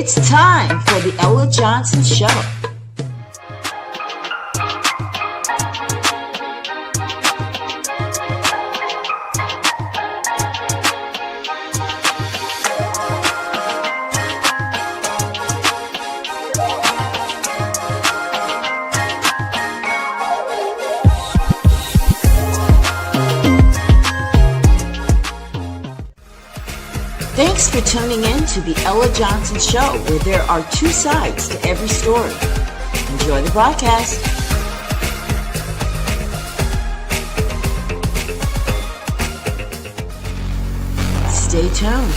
It's time for the Ella Johnson Show. Thanks for tuning in to the Ella Johnson Show, where there are two sides to every story. Enjoy the broadcast. Stay tuned.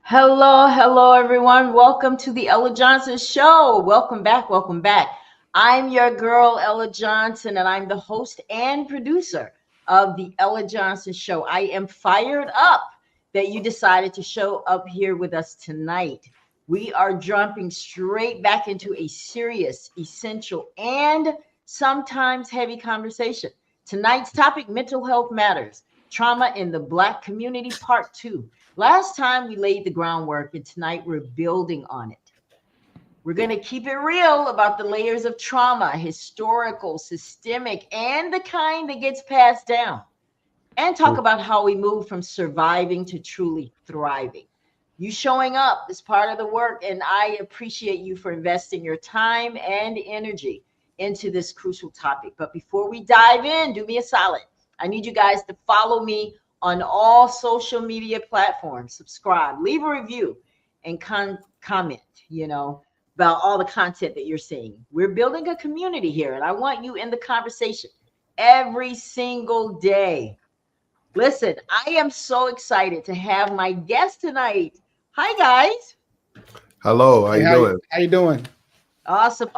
Hello, everyone. Welcome to the Ella Johnson Show. Welcome back. I'm your girl, Ella Johnson, and I'm the host and producer of the Ella Johnson Show. I am fired up that you decided to show up here with us tonight. We are jumping straight back into a serious, essential, and sometimes heavy conversation. Tonight's topic, mental health matters, trauma in the Black community, part 2. Last time we laid the groundwork, and tonight we're building on it. We're going to keep it real about the layers of trauma, historical, systemic, and the kind that gets passed down. And talk about how we move from surviving to truly thriving. You showing up is part of the work, and I appreciate you for investing your time and energy into this crucial topic. But before we dive in, do me a solid. I need you guys to follow me on all social media platforms. Subscribe, leave a review, and comment, about all the content that you're seeing. We're building a community here, and I want you in the conversation every single day. Listen, I am so excited to have my guest tonight. Hi, guys. Hello. How you doing? Awesome.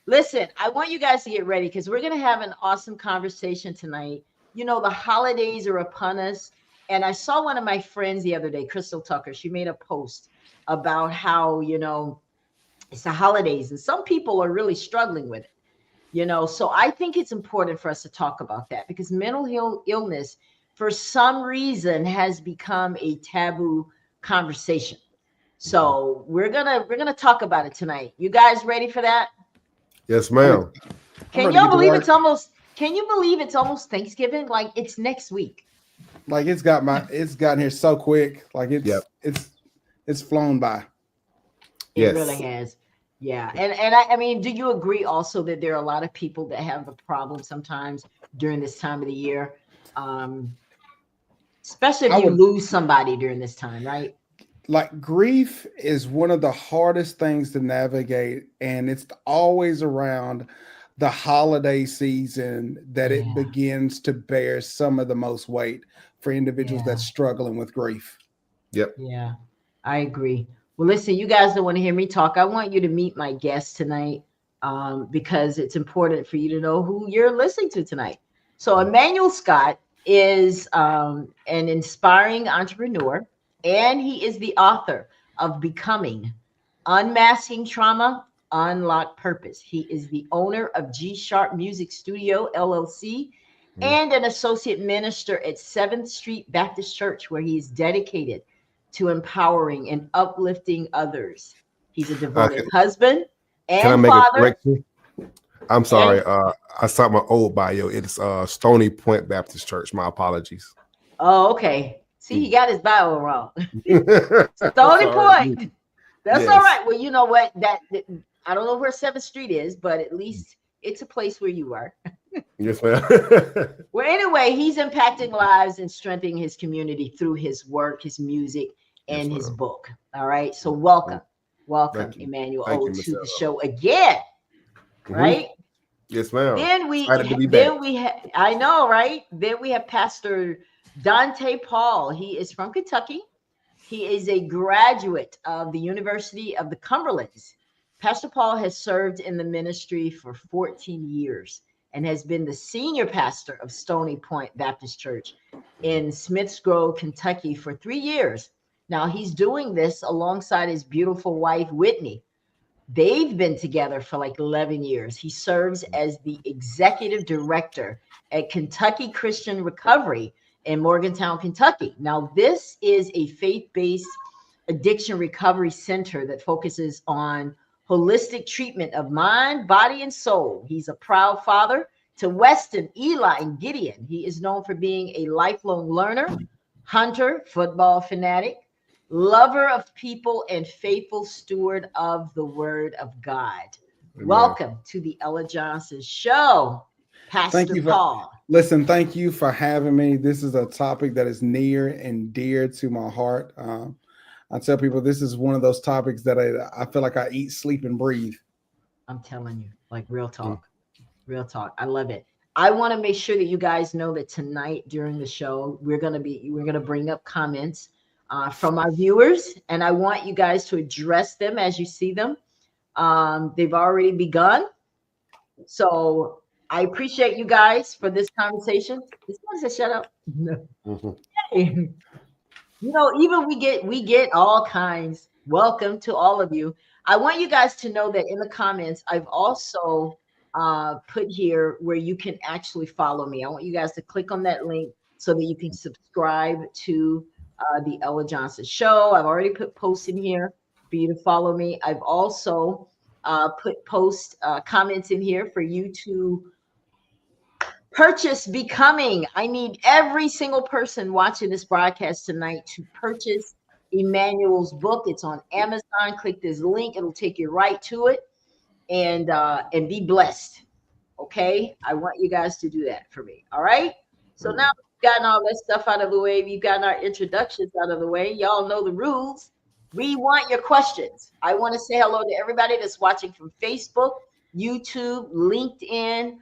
Listen, I want you guys to get ready because we're going to have an awesome conversation tonight. The holidays are upon us, and I saw one of my friends the other day, Crystal Tucker. She made a post about how, it's the holidays, and some people are really struggling with it, so I think it's important for us to talk about that because mental illness, for some reason, has become a taboo conversation. So we're gonna talk about it tonight. You guys ready for that? Yes, ma'am. Can you believe it's almost Thanksgiving? Like it's next week. Like it's gotten here so quick. Like it's flown by. It really has. Yeah. And I mean, do you agree also that there are a lot of people that have a problem sometimes during this time of the year? Especially if you lose somebody during this time, right? Like grief is one of the hardest things to navigate. And it's always around the holiday season that it begins to bear some of the most weight for individuals that's struggling with grief. Yep. Yeah, I agree. Well, listen, you guys don't want to hear me talk. I want you to meet my guest tonight because it's important for you to know who you're listening to tonight. So Emmanuel Scott is an inspiring entrepreneur, and he is the author of Becoming, Unmasking Trauma, Unlock Purpose. He is the owner of G Sharp Music Studio, LLC, and an associate minister at 7th Street Baptist Church, where he is dedicated to empowering and uplifting others. He's a devoted husband and can I make father. A correction? I'm sorry. I saw my old bio. It's Stony Point Baptist Church. My apologies. Oh, okay. See, he got his bio wrong. Stony Point. That's all right. Well, you know what? That I don't know where 7th Street is, but at least it's a place where you are. Yes, ma'am. Well, anyway, he's impacting lives and strengthening his community through his work, his music, and his book. All right. So welcome, Emmanuel, to the show again. Right? Yes, ma'am. Then we I know, right? Then we have Pastor Dante Paul. He is from Kentucky. He is a graduate of the University of the Cumberlands. Pastor Paul has served in the ministry for 14 years and has been the senior pastor of Stony Point Baptist Church in Smiths Grove, Kentucky for 3 years. Now he's doing this alongside his beautiful wife, Whitney. They've been together for like 11 years. He serves as the executive director at Kentucky Christian Recovery in Morgantown, Kentucky. Now, this is a faith-based addiction recovery center that focuses on holistic treatment of mind, body, and soul. He's a proud father to Weston, Eli, and Gideon. He is known for being a lifelong learner, hunter, football fanatic, lover of people, and faithful steward of the word of God. Amen. Welcome to the Ella Johnson Show, Pastor Paul. Listen, thank you for having me. This is a topic that is near and dear to my heart. I tell people this is one of those topics that I feel like I eat, sleep, and breathe. I'm telling you, like real talk. Real talk. I love it. I want to make sure that you guys know that tonight during the show, we're going to bring up comments from our viewers, and I want you guys to address them as you see them. They've already begun. So I appreciate you guys for this conversation. This one says shut up. No. Hey. You know, even we get all kinds. Welcome to all of you. I want you guys to know that in the comments, I've also put here where you can actually follow me. I want you guys to click on that link so that you can subscribe to the Ella Johnson Show. I've already put posts in here for you to follow me. I've also put comments in here for you to purchase Becoming. I need every single person watching this broadcast tonight to purchase Emmanuel's book. It's on Amazon. Click this link. It'll take you right to it, and be blessed. Okay? I want you guys to do that for me. All right? So now we've gotten all that stuff out of the way. We've gotten our introductions out of the way. Y'all know the rules. We want your questions. I want to say hello to everybody that's watching from Facebook, YouTube, LinkedIn,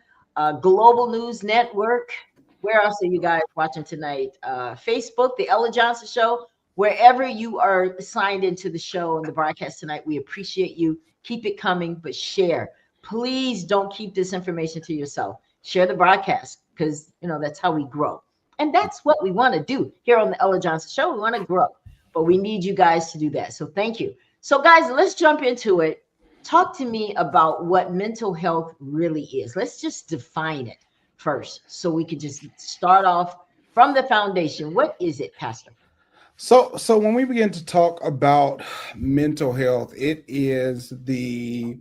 Global News Network. Where else are you guys watching tonight? Facebook, the Ella Johnson Show. Wherever you are signed into the show and the broadcast tonight, we appreciate you. Keep it coming, but share. Please don't keep this information to yourself. Share the broadcast because, you know, that's how we grow. And that's what we want to do here on the Ella Johnson Show. We want to grow, but we need you guys to do that. So thank you. So guys, let's jump into it. Talk to me about what mental health really is. Let's just define it first so we can just start off from the foundation. What is it, Pastor? So when we begin to talk about mental health, it's the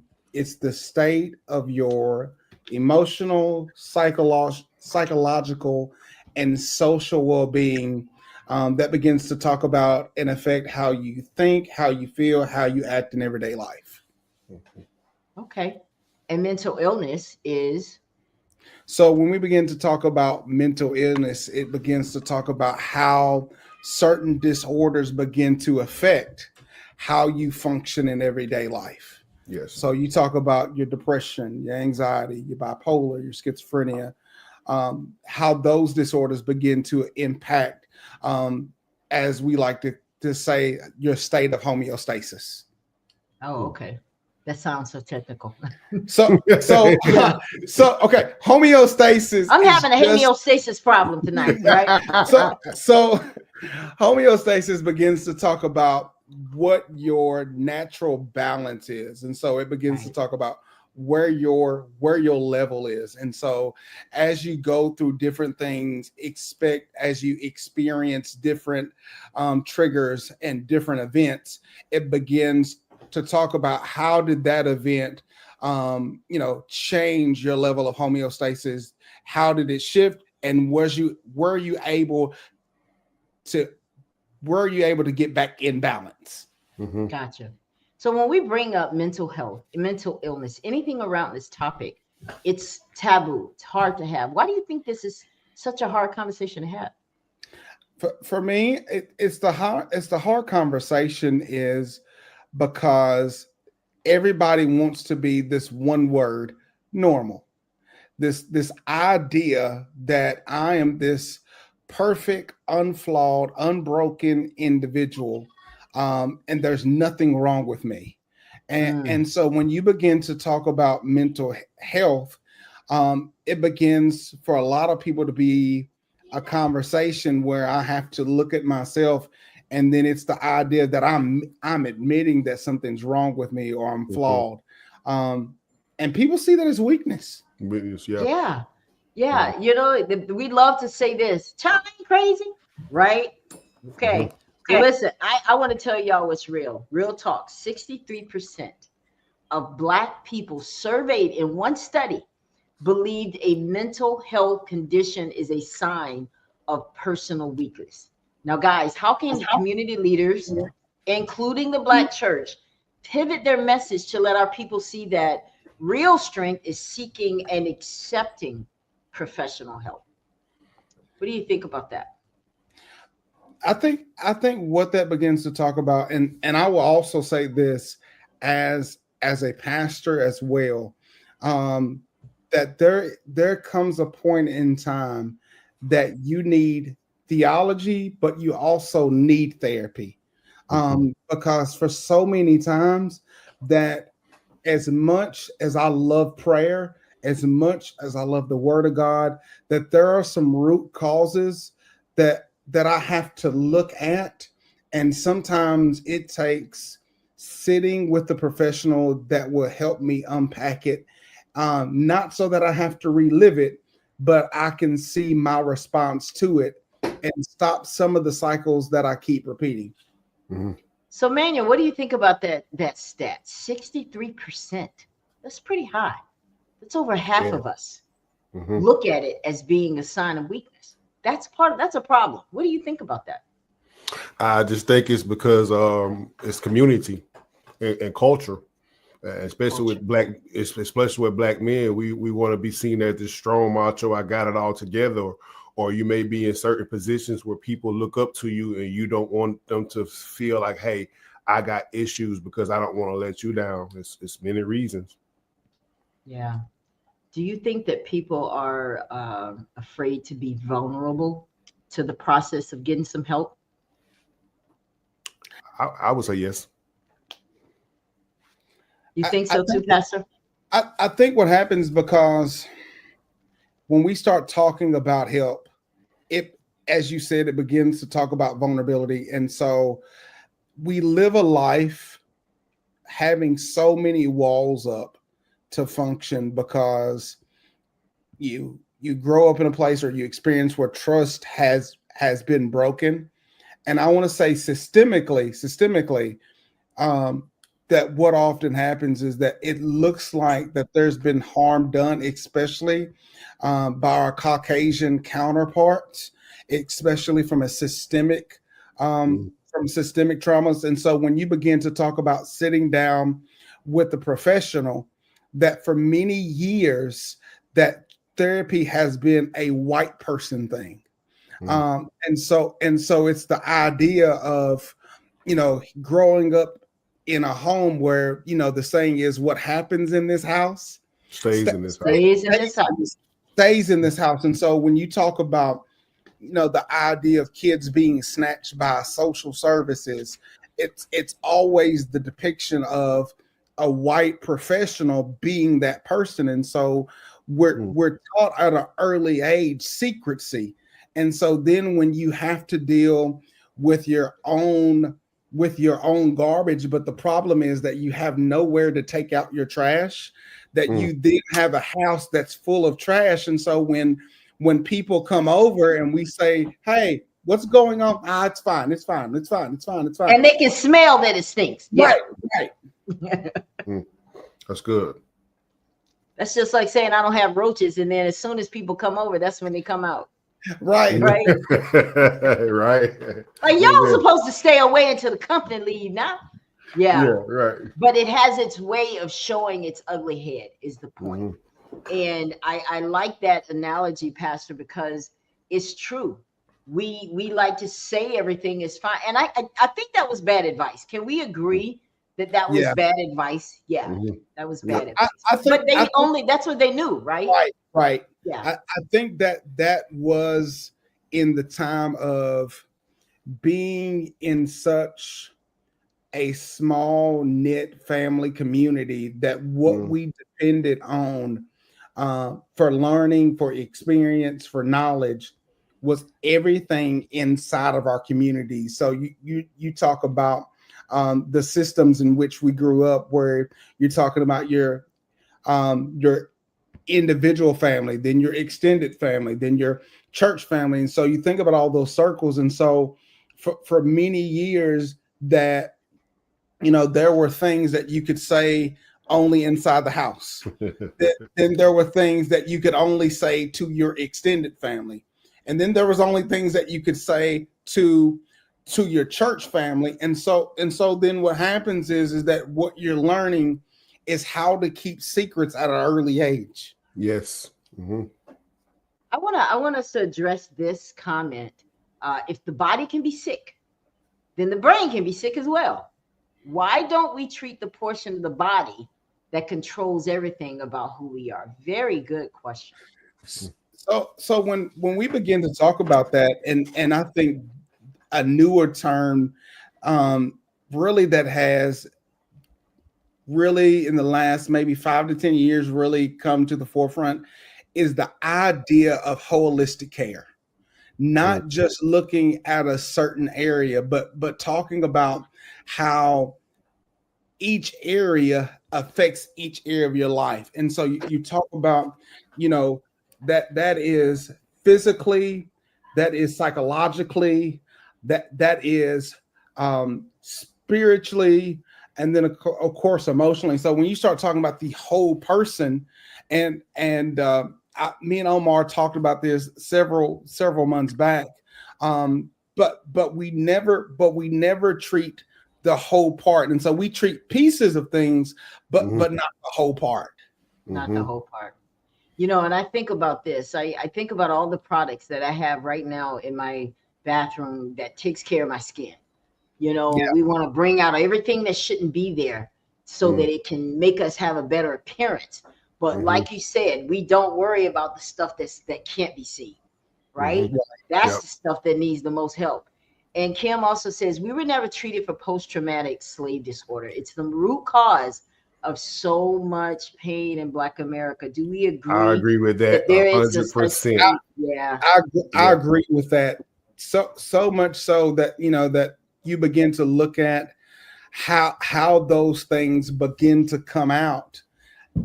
state of your emotional, psychological, and social well-being that begins to talk about and affect how you think, how you feel, how you act in everyday life. Okay. And mental illness is? So when we begin to talk about mental illness, it begins to talk about how certain disorders begin to affect how you function in everyday life. Yes. So you talk about your depression, your anxiety, your bipolar, your schizophrenia, how those disorders begin to impact, as we like to say, your state of homeostasis. Oh, okay. That sounds so technical. So okay, homeostasis. I'm having a homeostasis problem tonight, right? So homeostasis begins to talk about what your natural balance is, and so it begins to talk about where your level is. And so as you go through different things, as you experience different triggers and different events, it begins to talk about how did that event change your level of homeostasis. How did it shift, and were you able to get back in balance? Mm-hmm. Gotcha. So when we bring up mental health, mental illness, anything around this topic, it's taboo. It's hard to have. Why do you think this is such a hard conversation to have? For me, it's the hard conversation is because everybody wants to be this one word, normal. This idea that I am this perfect, unflawed, unbroken individual, and there's nothing wrong with me. And so when you begin to talk about mental health, it begins for a lot of people to be a conversation where I have to look at myself, and then it's the idea that I'm admitting that something's wrong with me or I'm flawed. And people see that as weakness. Weakness, Yeah. Yeah, you know, we love to say this. Child ain't crazy, right? Mm-hmm. Okay. Well, listen, I want to tell y'all what's real. Real talk. 63% of Black people surveyed in one study believed a mental health condition is a sign of personal weakness. Now, guys, how can community leaders, including the Black church, pivot their message to let our people see that real strength is seeking and accepting professional help? What do you think about that? I think what that begins to talk about, and I will also say this as a pastor as well, um, that there comes a point in time that you need theology, but you also need therapy, because for so many times that as much as I love prayer, as much as I love the Word of God, that there are some root causes that I have to look at, and sometimes it takes sitting with the professional that will help me unpack it, not so that I have to relive it, but I can see my response to it and stop some of the cycles that I keep repeating. Mm-hmm. So, Manuel, what do you think about that stat? 63%. That's pretty high. That's over half Yeah. of us Mm-hmm. look at it as being a sign of weakness. That's a problem. What do you think about that? I just think it's because it's community and culture, especially Culture. with especially with Black men. We want to be seen as this strong macho. I got it all together. Or you may be in certain positions where people look up to you, and you don't want them to feel like, hey, I got issues because I don't want to let you down. It's many reasons. Yeah. Do you think that people are afraid to be vulnerable to the process of getting some help? I would say yes. You I, think I so too, think Pastor? I think what happens because when we start talking about help, it, as you said, it begins to talk about vulnerability. And so we live a life having so many walls up to function because you grow up in a place or you experience where trust has been broken. And I want to say systemically, um, that what often happens is that it looks like that there's been harm done, especially by our Caucasian counterparts, especially from systemic traumas. And so when you begin to talk about sitting down with the professional, that for many years that therapy has been a white person thing. And so it's the idea of, growing up in a home where, the saying is what happens in this house Stays sta- in this house. Stays in stays this house. stays in this house. And so when you talk about, the idea of kids being snatched by social services, it's always the depiction of a white professional being that person. And so we're taught at an early age secrecy. And so then when you have to deal with your own with your own garbage, but the problem is that you have nowhere to take out your trash, that Mm. you then have a house that's full of trash. And so when people come over and we say, "Hey, what's going on?" "Ah, it's fine. It's fine. It's fine. It's fine. It's fine." And they can smell that it stinks. Yeah. Right, right, That's good. That's just like saying I don't have roaches, and then as soon as people come over, that's when they come out. right. Right? Right. Like y'all Amen. supposed to stay away until the company leave now. Yeah, Yeah. right. But it has its way of showing its ugly head, is the point. Mhm. And I like that analogy, Pastor, because it's true. We like to say everything is fine, and I think that was bad advice. Can we agree that that was Yeah. bad advice? Yeah, Mhm. that was Yeah. bad I, advice. I think But I they think only that's what they knew, right? right, right. Yeah. I think that was in the time of being in such a small knit family community that what Mm. we depended on, for learning, for experience, for knowledge, was everything inside of our community. So you talk about, the systems in which we grew up, where you're talking about your individual family, then your extended family, then your church family. And so you think about all those circles. And so for many years that, there were things that you could say only inside the house. Then there were things that you could only say to your extended family. And then there was only things that you could say to your church family. And so then what happens is that what you're learning is how to keep secrets at an early age. Yes. Mm-hmm. I want us to address this comment. If the body can be sick, then the brain can be sick as well. Why don't we treat the portion of the body that controls everything about who we are? Very good question. So when we begin to talk about that, and I think a newer term, really that has really in the last maybe 5 to 10 years really come to the forefront, is the idea of holistic care. Not just looking at a certain area, but talking about how each area affects each area of your life. And so you talk about, that is physically, that is psychologically, that is spiritually, and then of course emotionally. So when you start talking about the whole person, and me and Omar talked about this several months back, but we never treat the whole part, and so we treat pieces of things, but not the whole part. Not the whole part. And I think about this. I think about all the products that I have right now in my bathroom that takes care of my skin. We want to bring out everything that shouldn't be there so that it can make us have a better appearance. But like you said, we don't worry about the stuff that can't be seen, right? That's the stuff that needs the most help. And Kim also says, we were never treated for post-traumatic slave disorder. It's the root cause of so much pain in Black America. Do we agree? I agree with that there is 100%. I agree with that. So much so that, that you begin to look at how those things begin to come out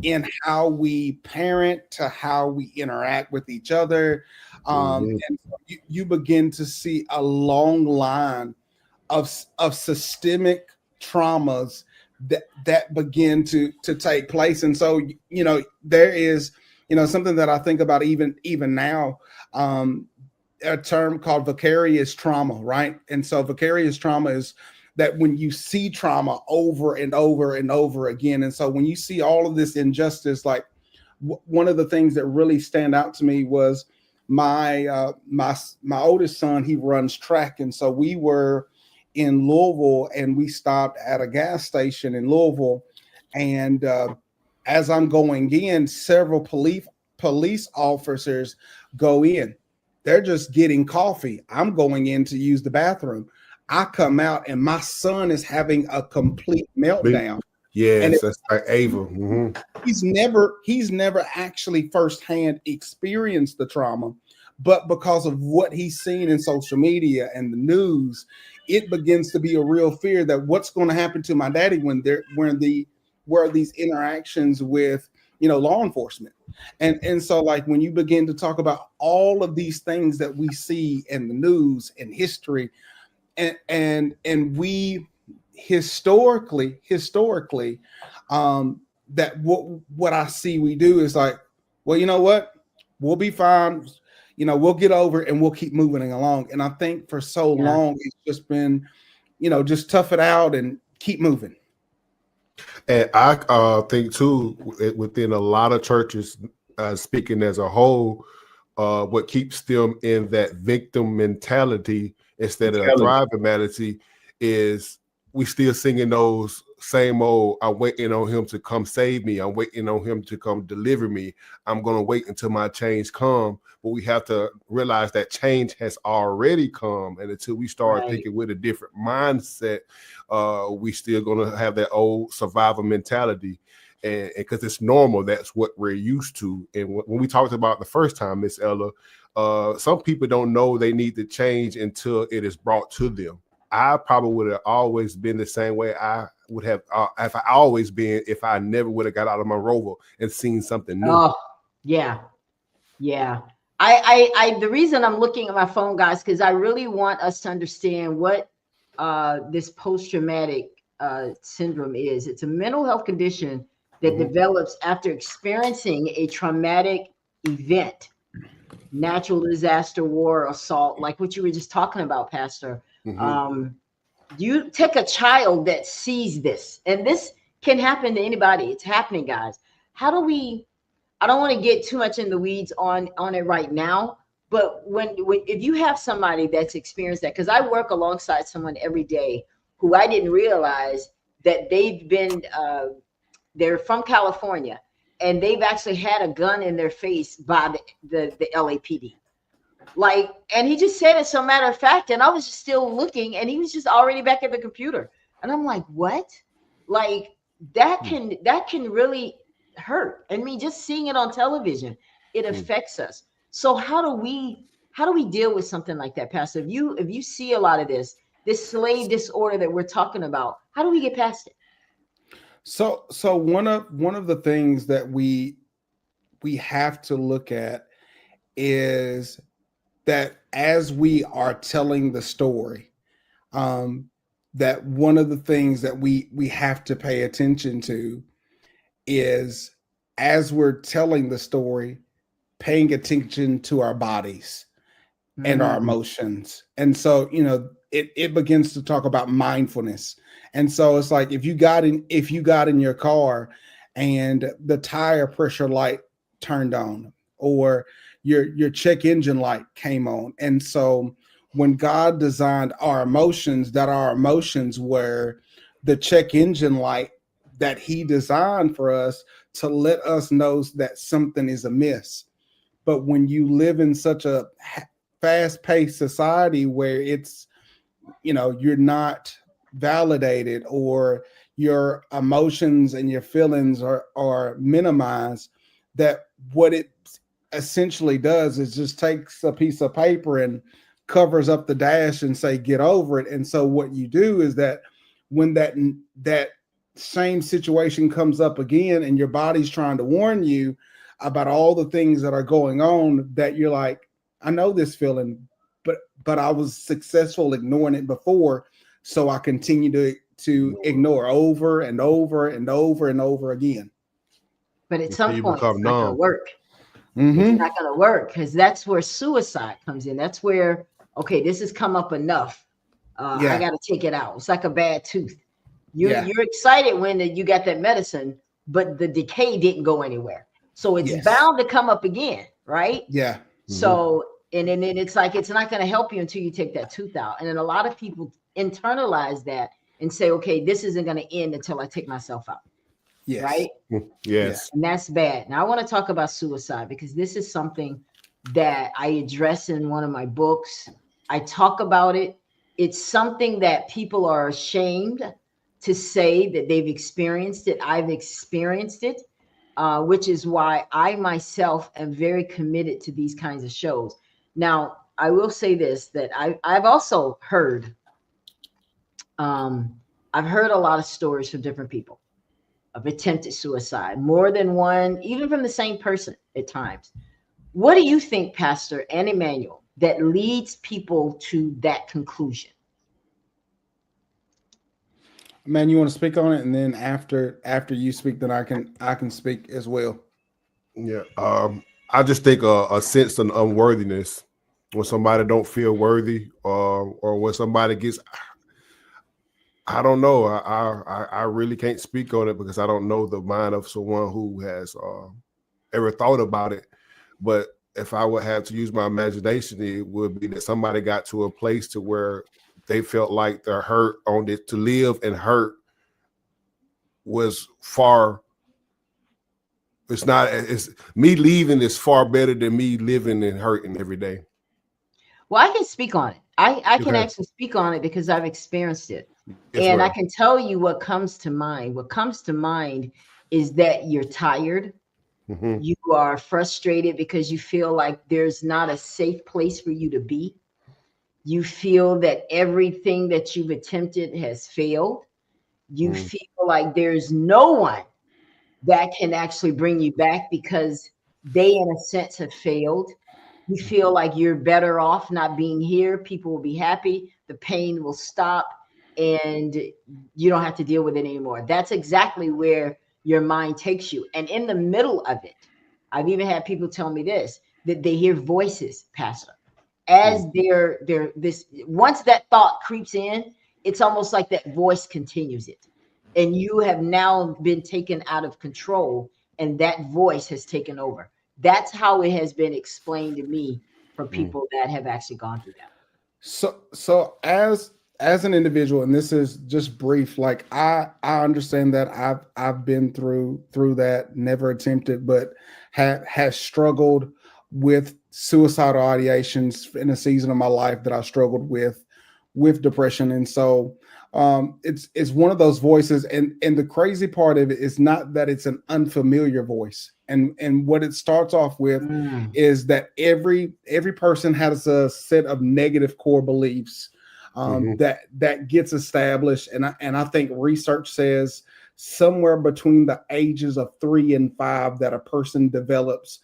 in how we parent, to how we interact with each other. And you begin to see a long line of systemic traumas that begin to take place. And so, there is, something that I think about even now, a term called vicarious trauma, right? And so vicarious trauma is that when you see trauma over and over and over again. And so when you see all of this injustice, like one of the things that really stand out to me was my oldest son, he runs track. And so we were in Louisville and we stopped at a gas station in Louisville. And as I'm going in, several police officers go in. They're just getting coffee. I'm going in to use the bathroom. I come out and my son is having a complete meltdown. Yes, that's like Ava. He's never actually firsthand experienced the trauma, but because of what he's seen in social media and the news, it begins to be a real fear that what's going to happen to my daddy when these interactions with law enforcement. And so like when you begin to talk about all of these things that we see in the news and history, and we historically that what I see we do is like, well, you know what, we'll be fine, we'll get over it and we'll keep moving along. And I think for so long it's just been, just tough it out and keep moving. And I think too, within a lot of churches, speaking as a whole, what keeps them in that victim mentality instead of a thriving mentality is we still singing those same old, I'm waiting on him to come save me. I'm waiting on him to come deliver me. I'm going to wait until my change come. But we have to realize that change has already come. And until we start thinking with a different mindset, we still going to have that old survival mentality. And because it's normal, that's what we're used to. And when we talked about the first time, Miss Ella, some people don't know they need to change until it is brought to them. I probably would have always been the same way I would have if I always been if I never would have got out of my Rover and seen something new. Yeah. Yeah. The reason I'm looking at my phone, guys, because I really want us to understand what this post-traumatic syndrome is. It's a mental health condition that develops after experiencing a traumatic event, natural disaster, war, assault, like what you were just talking about, Pastor. You take a child that sees this, and this can happen to anybody. It's happening, guys. How do we? I don't want to get too much in the weeds on it right now, but when if you have somebody that's experienced that, because I work alongside someone every day who I didn't realize that they're from California and they've actually had a gun in their face by the LAPD. Like, and he just said it so matter of fact, and I was just still looking, and he was just already back at the computer, and I'm like, what? Like that can really hurt. I mean, just seeing it on television, it affects us. So how do we deal with something like that, Pastor? If you see a lot of this slave disorder that we're talking about, how do we get past it? So one of the things that we have to look at is that as we are telling the story, that one of the things that we have to pay attention to is, as we're telling the story, paying attention to our bodies and our emotions. And so, it begins to talk about mindfulness. And so it's like if you got in your car and the tire pressure light turned on, or your check engine light came on. And so when God designed our emotions, that our emotions were the check engine light that he designed for us to let us know that something is amiss. But when you live in such a fast-paced society where it's, you're not validated, or your emotions and your feelings are minimized, that what it essentially does is just takes a piece of paper and covers up the dash and say, get over it. And so what you do is that when that same situation comes up again and your body's trying to warn you about all the things that are going on, that you're like, I know this feeling, but I was successful ignoring it before, so I continue to ignore over and over and over and over again. But at some You point, become it's not going to numb. work. It's not going to work, because that's where suicide comes in. That's where, okay, this has come up enough. I got to take it out. It's like a bad tooth. You're excited when you got that medicine, but the decay didn't go anywhere. So it's bound to come up again, right? Yeah. So, and then it's like, it's not going to help you until you take that tooth out. And then a lot of people internalize that and say, okay, this isn't going to end until I take myself out. Yes. Right? Yes. And that's bad. Now I want to talk about suicide, because this is something that I address in one of my books. I talk about it. It's something that people are ashamed to say that they've experienced it. I've experienced it, which is why I myself am very committed to these kinds of shows. Now, I will say this, that I've also heard, I've heard a lot of stories from different people of attempted suicide, more than one, even from the same person at times. What do you think, Pastor and Emmanuel, that leads people to that conclusion? Man, you want to speak on it, and then after you speak, then I can speak as well. Yeah. I just think a sense of unworthiness, when somebody don't feel worthy, or when somebody gets, I don't know. I really can't speak on it, because I don't know the mind of someone who has ever thought about it. But if I would have to use my imagination, it would be that somebody got to a place to where they felt like their hurt on it, to live and hurt was far. It's me leaving is far better than me living and hurting every day. Well, I can speak on it. I can Okay. actually speak on it because I've experienced it. Yes, And I ma'am. can tell you what comes to mind. What comes to mind is that you're tired. You are frustrated because you feel like there's not a safe place for you to be. You feel that everything that you've attempted has failed. You feel like there's no one that can actually bring you back, because they in a sense have failed. You feel like you're better off not being here. People will be happy. The pain will stop and you don't have to deal with it anymore. That's exactly where your mind takes you. And in the middle of it, I've even had people tell me this, that they hear voices, Pastor, as they're this, once that thought creeps in, it's almost like that voice continues it. And you have now been taken out of control and that voice has taken over. That's how it has been explained to me from people that have actually gone through that. So as an individual, and this is just brief, like I understand that I've been through that, never attempted, but has struggled with suicidal ideations in a season of my life that I struggled with depression. And so it's one of those voices, and the crazy part of it is not that it's an unfamiliar voice. And what it starts off with is that every person has a set of negative core beliefs that gets established, and I think research says somewhere between the ages of 3 and 5 that a person develops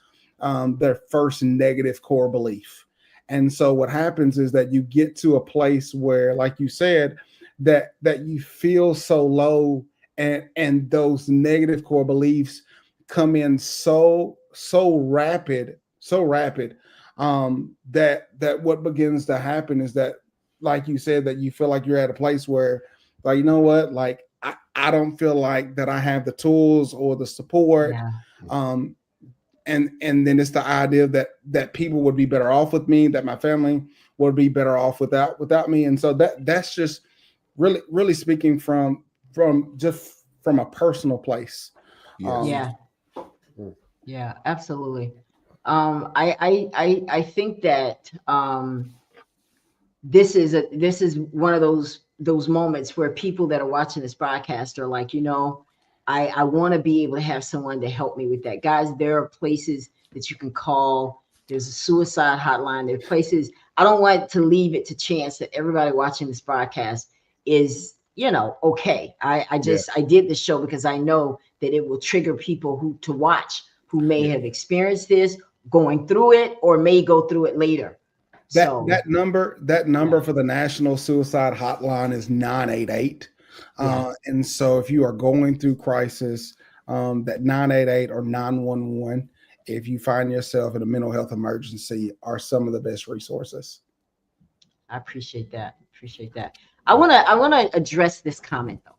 their first negative core belief. And so what happens is that you get to a place where, like you said, that you feel so low, and those negative core beliefs come in so rapid, that what begins to happen is that, like you said, that you feel like you're at a place where, like, you know what, like I don't feel like that I have the tools or the support. And then it's the idea that people would be better off with me, that my family would be better off without me. And so that's just really speaking from a personal place. Yeah, absolutely. I think that this is one of those moments where people that are watching this broadcast are like, I want to be able to have someone to help me with that. Guys, there are places that you can call. There's a suicide hotline. There are places. I don't want to leave it to chance that everybody watching this broadcast is, okay. I did this show because I know that it will trigger people to watch who may have experienced this, going through it, or may go through it later. That number for the National Suicide Hotline is 988. And so if you are going through crisis, that 988 or 911, if you find yourself in a mental health emergency, are some of the best resources. I appreciate that. I want to address this comment though.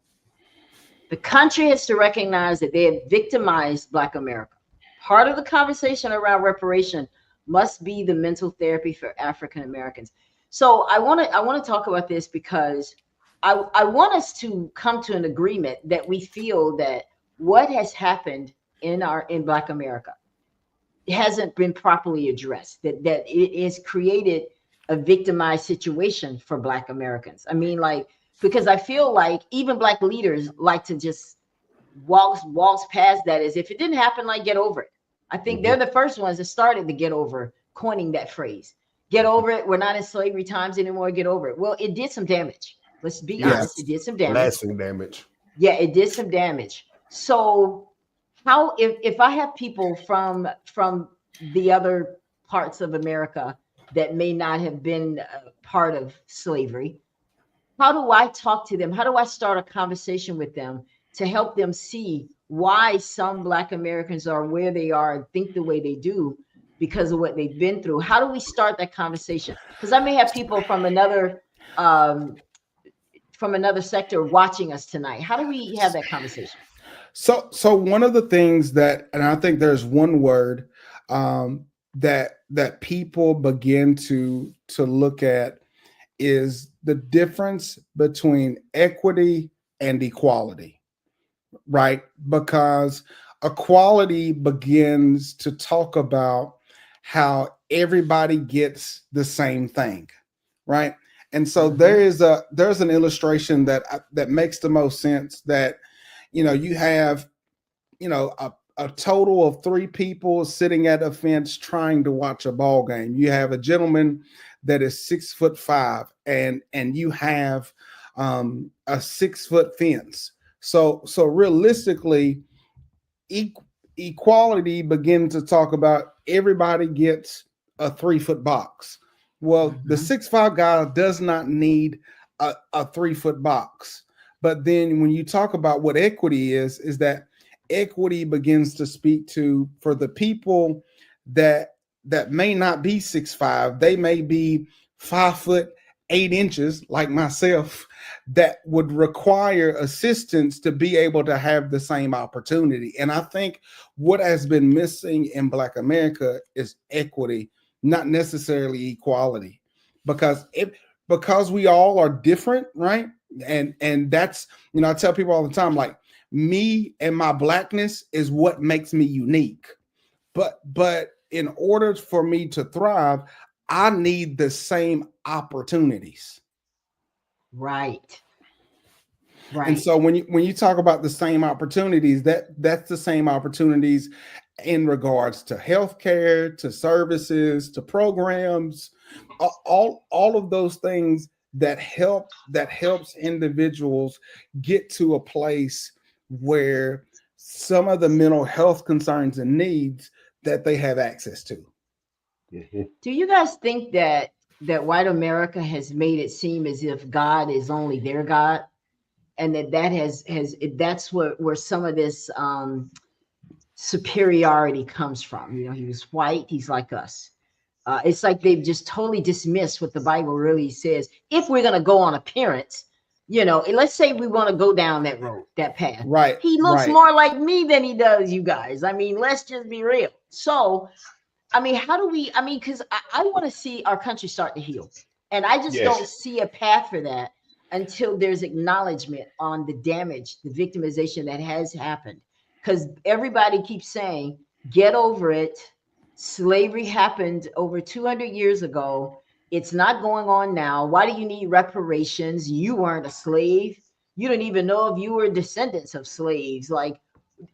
The country has to recognize that they have victimized Black America. Part of the conversation around reparation must be the mental therapy for African Americans. So I want to talk about this because I want us to come to an agreement that we feel that what has happened in Black America hasn't been properly addressed, that it has created a victimized situation for Black Americans. I mean, because I feel like even Black leaders like to just walks past that as if it didn't happen, like get over it. I think they're the first ones that started to get over coining that phrase. Get over it. We're not in slavery times anymore. Get over it. Well, it did some damage. Let's be honest. It did some damage. Lasting damage. Yeah, it did some damage. So how, if I have people from the other parts of America that may not have been part of slavery, how do I talk to them? How do I start a conversation with them to help them see why some Black Americans are where they are and think the way they do because of what they've been through? How do we start that conversation? Because I may have people from another sector watching us tonight. How do we have that conversation? So one of the things that, and I think there's one word that people begin to look at, is the difference between equity and equality, right? Because equality begins to talk about how everybody gets the same thing, right? And so there's an illustration that makes the most sense, that you have a total of 3 people sitting at a fence trying to watch a ball game. You have a gentleman that is 6'5", and you have a 6 foot fence. So realistically, equality begins to talk about everybody gets a 3-foot box. Well, the 6'5" guy does not need a 3-foot box. But then when you talk about what equity is that equity begins to speak to, for the people that may not be 6'5", they may be 5'8" like myself, that would require assistance to be able to have the same opportunity. And I think what has been missing in Black America is equity, not necessarily equality, because we all are different, right? And that's, I tell people all the time, like, me and my Blackness is what makes me unique. But in order for me to thrive, I need the same opportunities. Right. And so when you talk about the same opportunities, that's the same opportunities in regards to healthcare, to services, to programs, all of those things that helps individuals get to a place where some of the mental health concerns and needs that they have access to. Do you guys think that white America has made it seem as if God is only their God, and that has that's where some of this superiority comes from? He was white, he's like us. It's like they've just totally dismissed what the Bible really says. If we're going to go on appearance, let's say we want to go down that road, that path. Right. He looks more like me than he does you guys. I mean, let's just be real. So, I mean, how do we, because I want to see our country start to heal. And I just don't see a path for that until there's acknowledgement on the damage, the victimization that has happened. Because everybody keeps saying, get over it. Slavery happened over 200 years ago. It's not going on now. Why do you need reparations? You weren't a slave. You don't even know if you were descendants of slaves.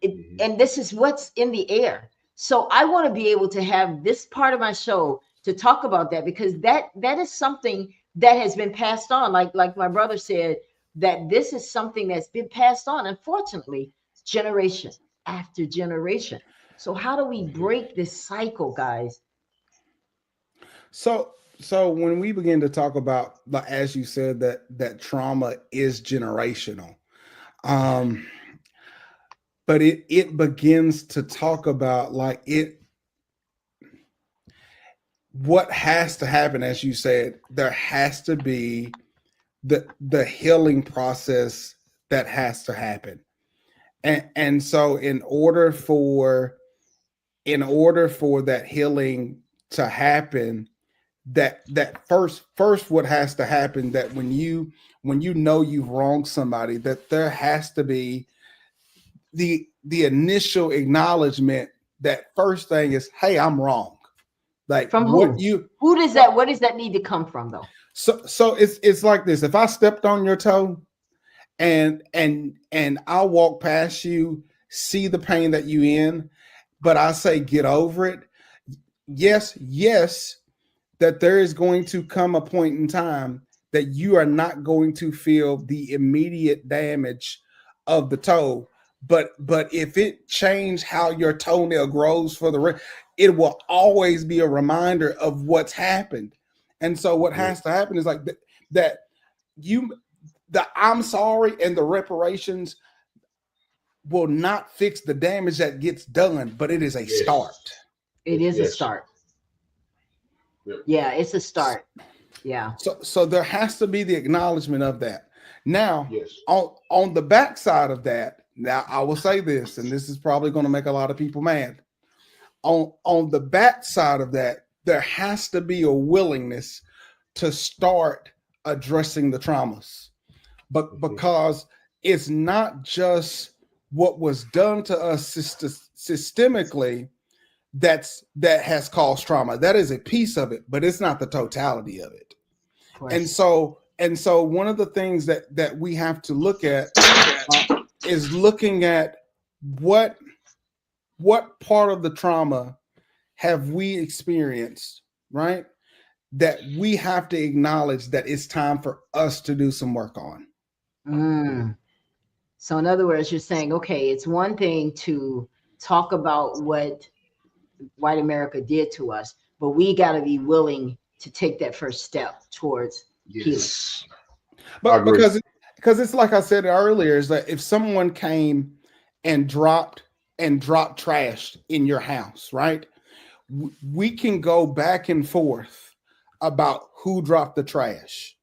And this is what's in the air. So I want to be able to have this part of my show to talk about that, because that is something that has been passed on. Like my brother said, that this is something that's been passed on, unfortunately, generation after generation. So how do we break this cycle, guys? So when we begin to talk about, like, as you said, that trauma is generational, but it begins to talk about, like, what has to happen. As you said, there has to be the healing process that has to happen. And so in order for that healing to happen, that first what has to happen, that when you know you've wronged somebody, that there has to be the initial acknowledgement. That first thing is, hey, I'm wrong. Like, from who? Who does that? What does that need to come from, though? So it's like this. If I stepped on your toe and I'll walk past you, see the pain that you in, but I say, get over it. Yes, that there is going to come a point in time that you are not going to feel the immediate damage of the toe. But if it changed how your toenail grows for the rest, it will always be a reminder of what's happened. And so what has to happen is, like, that the I'm sorry and the reparations will not fix the damage that gets done, but it is a start. It is a start. Yeah, it's a start. Yeah. So there has to be the acknowledgement of that. Now, on the backside of that, now I will say this, and this is probably going to make a lot of people mad. On the backside of that, there has to be a willingness to start addressing the traumas, but because it's not just what was done to us systemically that has caused trauma. That is a piece of it, but it's not the totality of it. And so one of the things that we have to look at is looking at what part of the trauma have we experienced, right? That we have to acknowledge that it's time for us to do some work on. So in other words, you're saying, okay, it's one thing to talk about what white America did to us, but we got to be willing to take that first step towards healing. Yes, I But agree. because it's like I said earlier, is that if someone came and dropped trash in your house, right? We can go back and forth about who dropped the trash.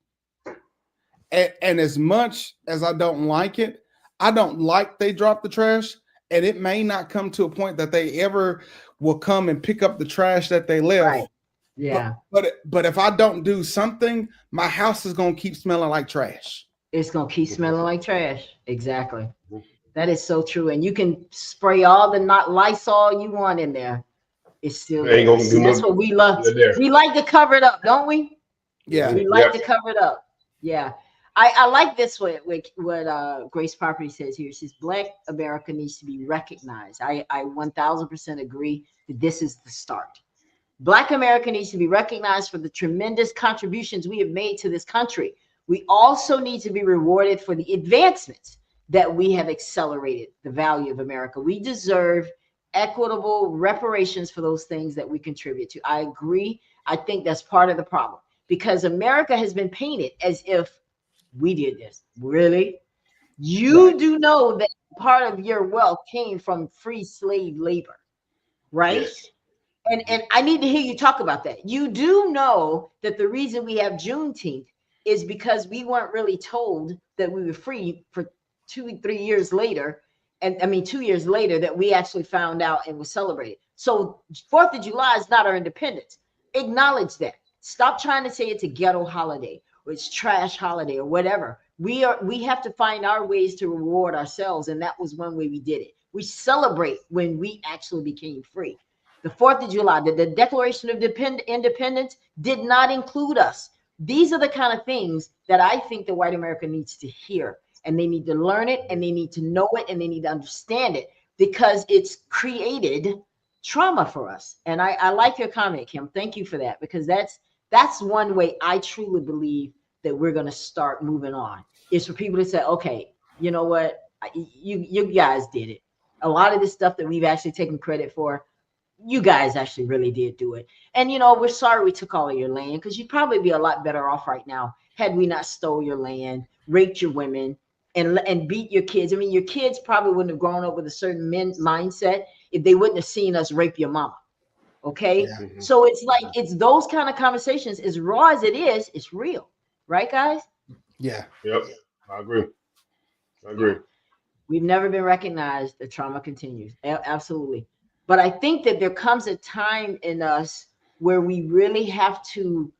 And as much as I don't like it, I don't like they drop the trash. And it may not come to a point that they ever will come and pick up the trash that they left. Right. Yeah. But if I don't do something, my house is gonna keep smelling like trash. It's going to keep smelling like trash. Exactly. Mhm. That is so true. And you can spray all the not Lysol you want in there. It's still They ain't there. gonna See, do that's no. what we love. They're there. We like to cover it up, don't we? Yeah. We like Yep. to cover it up. Yeah. I like this what Grace Property says here. She says Black America needs to be recognized. I 1000% agree that this is the start. Black America needs to be recognized for the tremendous contributions we have made to this country. We also need to be rewarded for the advancements that we have accelerated the value of America. We deserve equitable reparations for those things that we contribute to. I agree. I think that's part of the problem because America has been painted as if we did this. Really? You Right. do know that part of your wealth came from free slave labor, right? Yes. And I need to hear you talk about that. You do know that the reason we have Juneteenth is because we weren't really told that we were free for 2 3 years later. And I mean 2 years later that we actually found out and was celebrated. So 4th of July is not our independence. Acknowledge that. Stop trying to say it's a ghetto holiday or it's trash holiday or whatever. We have to find our ways to reward ourselves. And that was one way we did it. We celebrate when we actually became free. The 4th of July, the Declaration of Independence did not include us. These are the kind of things that I think that white America needs to hear, and they need to learn it, and they need to know it, and they need to understand it because it's created trauma for us. And I like your comment, Kim. Thank you for that because that's one way I truly believe that we're going to start moving on is for people to say, okay, you know what, you guys did it. A lot of this stuff that we've actually taken credit for, you guys actually really did do it. And, we're sorry we took all of your land because you'd probably be a lot better off right now had we not stole your land, raped your women, and beat your kids. I mean, your kids probably wouldn't have grown up with a certain mindset if they wouldn't have seen us rape your mama. Okay. Yeah. Mhm. So it's like, it's those kind of conversations, as raw as it is, it's real. Right, guys? Yeah. Yep. I agree. I agree. We've never been recognized. The trauma continues. Absolutely. But I think that there comes a time in us where we really have to,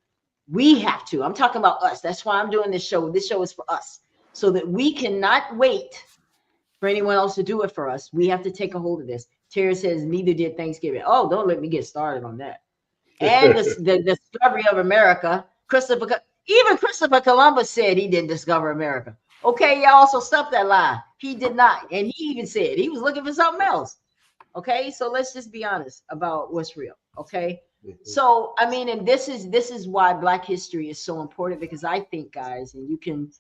I'm talking about us. That's why I'm doing this show. This show is for us so that we cannot wait for anyone else to do it for us. We have to take a hold of this. Terry says, neither did Thanksgiving. Oh, don't let me get started on that. And the discovery of America, even Christopher Columbus said he didn't discover America. Okay, y'all, so stop that lie. He did not. And he even said he was looking for something else. Okay, so let's just be honest about what's real. Okay. Mhm. So I mean, and this is why Black history is so important because I think, guys, and you can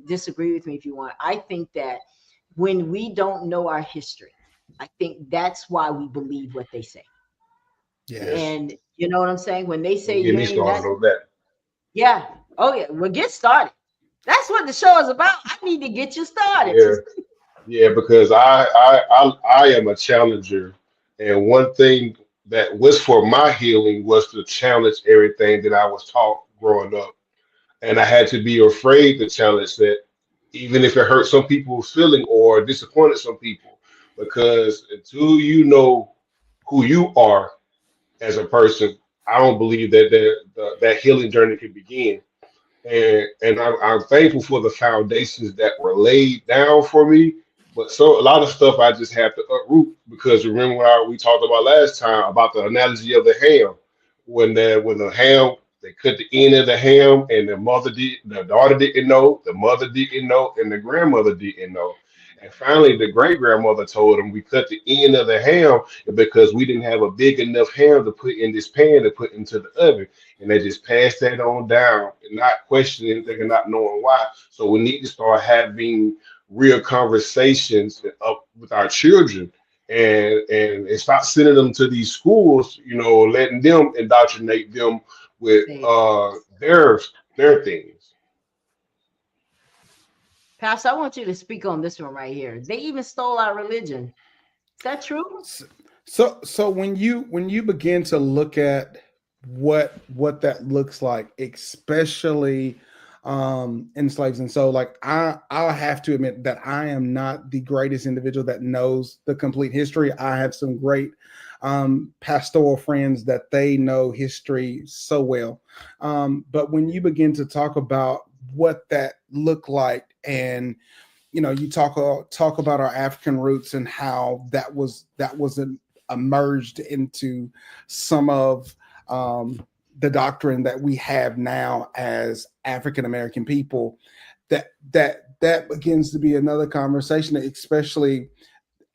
disagree with me if you want. I think that when we don't know our history, I think that's why we believe what they say. Yeah. Yes. And you know what I'm saying? When they say Don't get you me ain't started that, on that. yeah. Oh yeah. Well, get started. That's what the show is about. I need to get you started. Yeah. Yeah, because I am a challenger, and one thing that was for my healing was to challenge everything that I was taught growing up, and I had to be afraid to challenge that, even if it hurt some people's feeling or disappointed some people, because until you know who you are as a person, I don't believe that that healing journey can begin. And I'm thankful for the foundations that were laid down for me. But so a lot of stuff I just have to uproot because remember what we talked about last time about the analogy of the ham. When the ham they cut the end of the ham and the daughter didn't know, the mother didn't know, and the grandmother didn't know. And finally the great grandmother told them we cut the end of the ham because we didn't have a big enough ham to put in this pan to put into the oven, and they just pass that on down and not questioning anything and not knowing why. So we need to start having real conversations up with our children and stop sending them to these schools, you know, letting them indoctrinate them with their things. Pastor, I want you to speak on this one right here. They even stole our religion. Is that true? So when you begin to look at what that looks like, especially in slaves, and so like I'll have to admit that I am not the greatest individual that knows the complete history. I have some great pastoral friends that they know history so well. But when you begin to talk about what that looked like, and you know, you talk about our African roots and how that was emerged into some of the doctrine that we have now as African American people. That begins to be another conversation, especially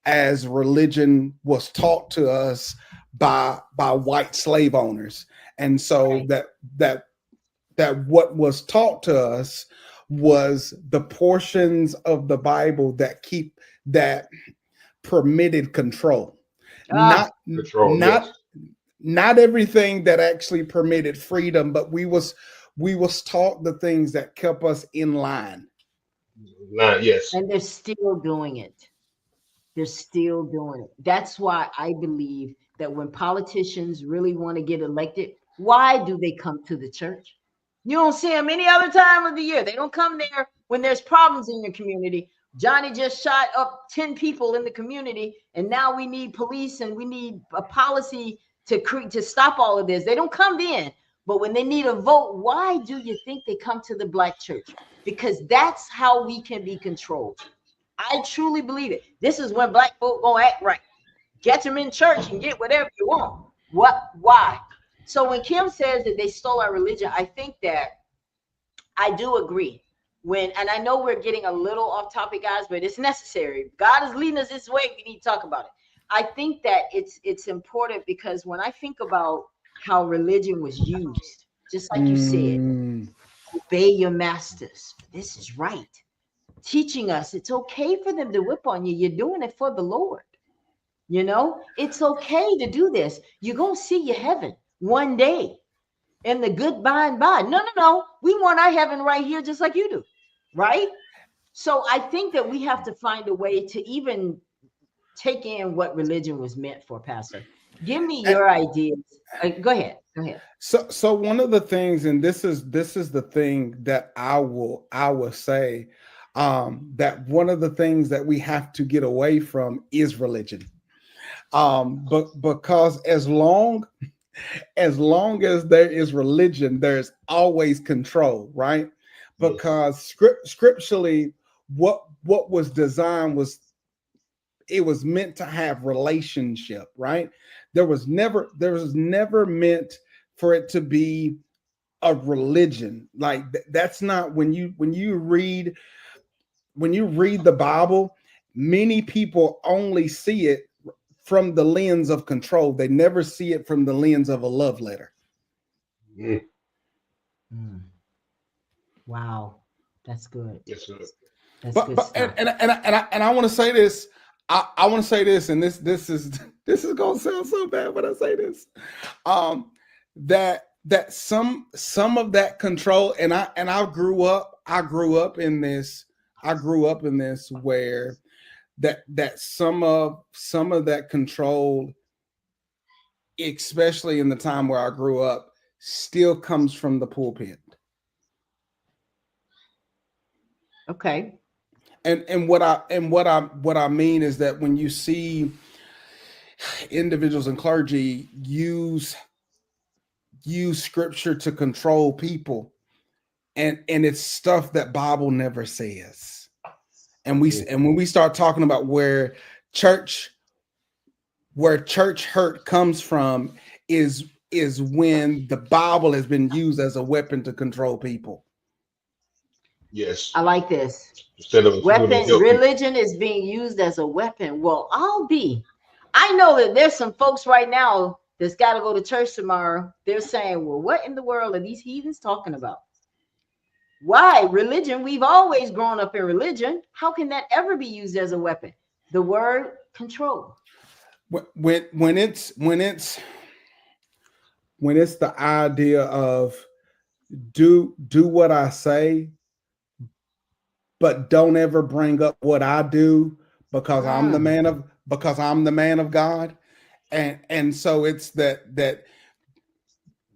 as religion was taught to us by white slave owners, and so Right. that what was taught to us was the portions of the Bible that permitted control, Ah, not Control, not yes. not everything that actually permitted freedom, but we was taught the things that kept us in line. Yes. and they're still doing it. They're still doing it. That's why I believe that when politicians really want to get elected, why do they come to the church? You don't see them any other time of the year. They don't come there when there's problems in your community. Johnny just shot up 10 people in the community, and now we need police and we need a policy to stop all of this. They don't come then. But when they need a vote, why do you think they come to the black church? Because that's how we can be controlled. I truly believe it. This is when black folk gonna act right. Get them in church and get whatever you want. What? Why? So when Kim says that they stole our religion, I think that I do agree. And I know we're getting a little off topic, guys, but it's necessary. God is leading us this way. We need to talk about it. I think that it's important because when I think about how religion was used, just like you said, Mm. obey your masters. This is right, teaching us it's okay for them to whip on you. You're doing it for the Lord. You know, it's okay to do this. You're going to see your heaven one day in the good by and by. No, no, no. We want our heaven right here, just like you do. Right. So I think that we have to find a way to even take in what religion was meant for, Pastor. Give me And your ideas. Go ahead. Go ahead. so one of the things, and this is the thing that I will say, that one of the things that we have to get away from is religion. But because as long as there is religion, there's always control, right? Yes. Because scripturally, what was designed was, it was meant to have relationship, right? There was never meant for it to be a religion. Like that's not, when you read the Bible, many people only see it from the lens of control. They never see it from the lens of a love letter. Mm. Mm, wow. That's good. Yes, sir. That's But good but and stuff. and and I, and I, and I want to say this. I want to say this, and this is gonna sound so bad when I say this. That some of that control, and I grew up in this where that some of that control, especially in the time where I grew up, still comes from the pulpit. Okay. And what I mean is that when you see individuals and clergy use scripture to control people, and it's stuff that Bible never says. And we Mm. and when we start talking about church church hurt comes from, is when the Bible has been used as a weapon to control people. Yes. I like this. Instead of a tool to Weapon, help people. religion is being used as a weapon. Well, I know that there's some folks right now that's got to go to church tomorrow. They're saying, well, what in the world are these heathens talking about? Why? Religion, we've always grown up in religion. How can that ever be used as a weapon? The word control. when it's the idea of do what I say, but don't ever bring up what I do because I'm the man of God. And so it's that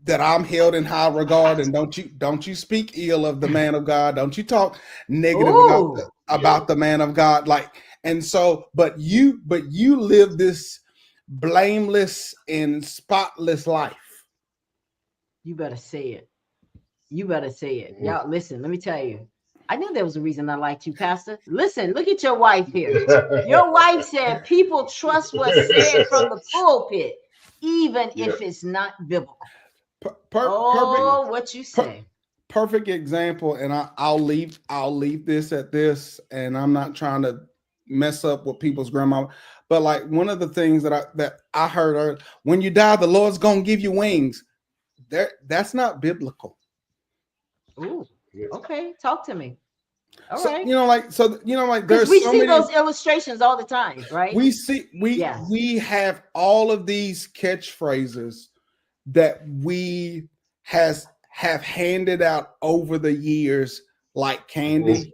I'm held in high regard, and don't you speak ill of the man of God. Don't you talk negative Ooh, about the man of God. Like, and so, but you live this blameless and spotless life. you better say it. You better say it. Y'all, listen, let me tell you. I knew there was a reason I liked you, Pastor. Listen, look at your wife here. Your wife said people trust what's said from the pulpit, even Yeah. if it's not biblical. Perfect, Oh, what you say? perfect example. And I'll leave this at this. And I'm not trying to mess up with people's grandma, but like one of the things that I heard when you die, the Lord's gonna give you wings. That's not biblical. Ooh, Yeah. okay. Talk to me. All So right. like Because there's we so see many. those illustrations all the time, right? We see Yeah. we have all of these catchphrases that we have handed out over the years like Mhm. candy.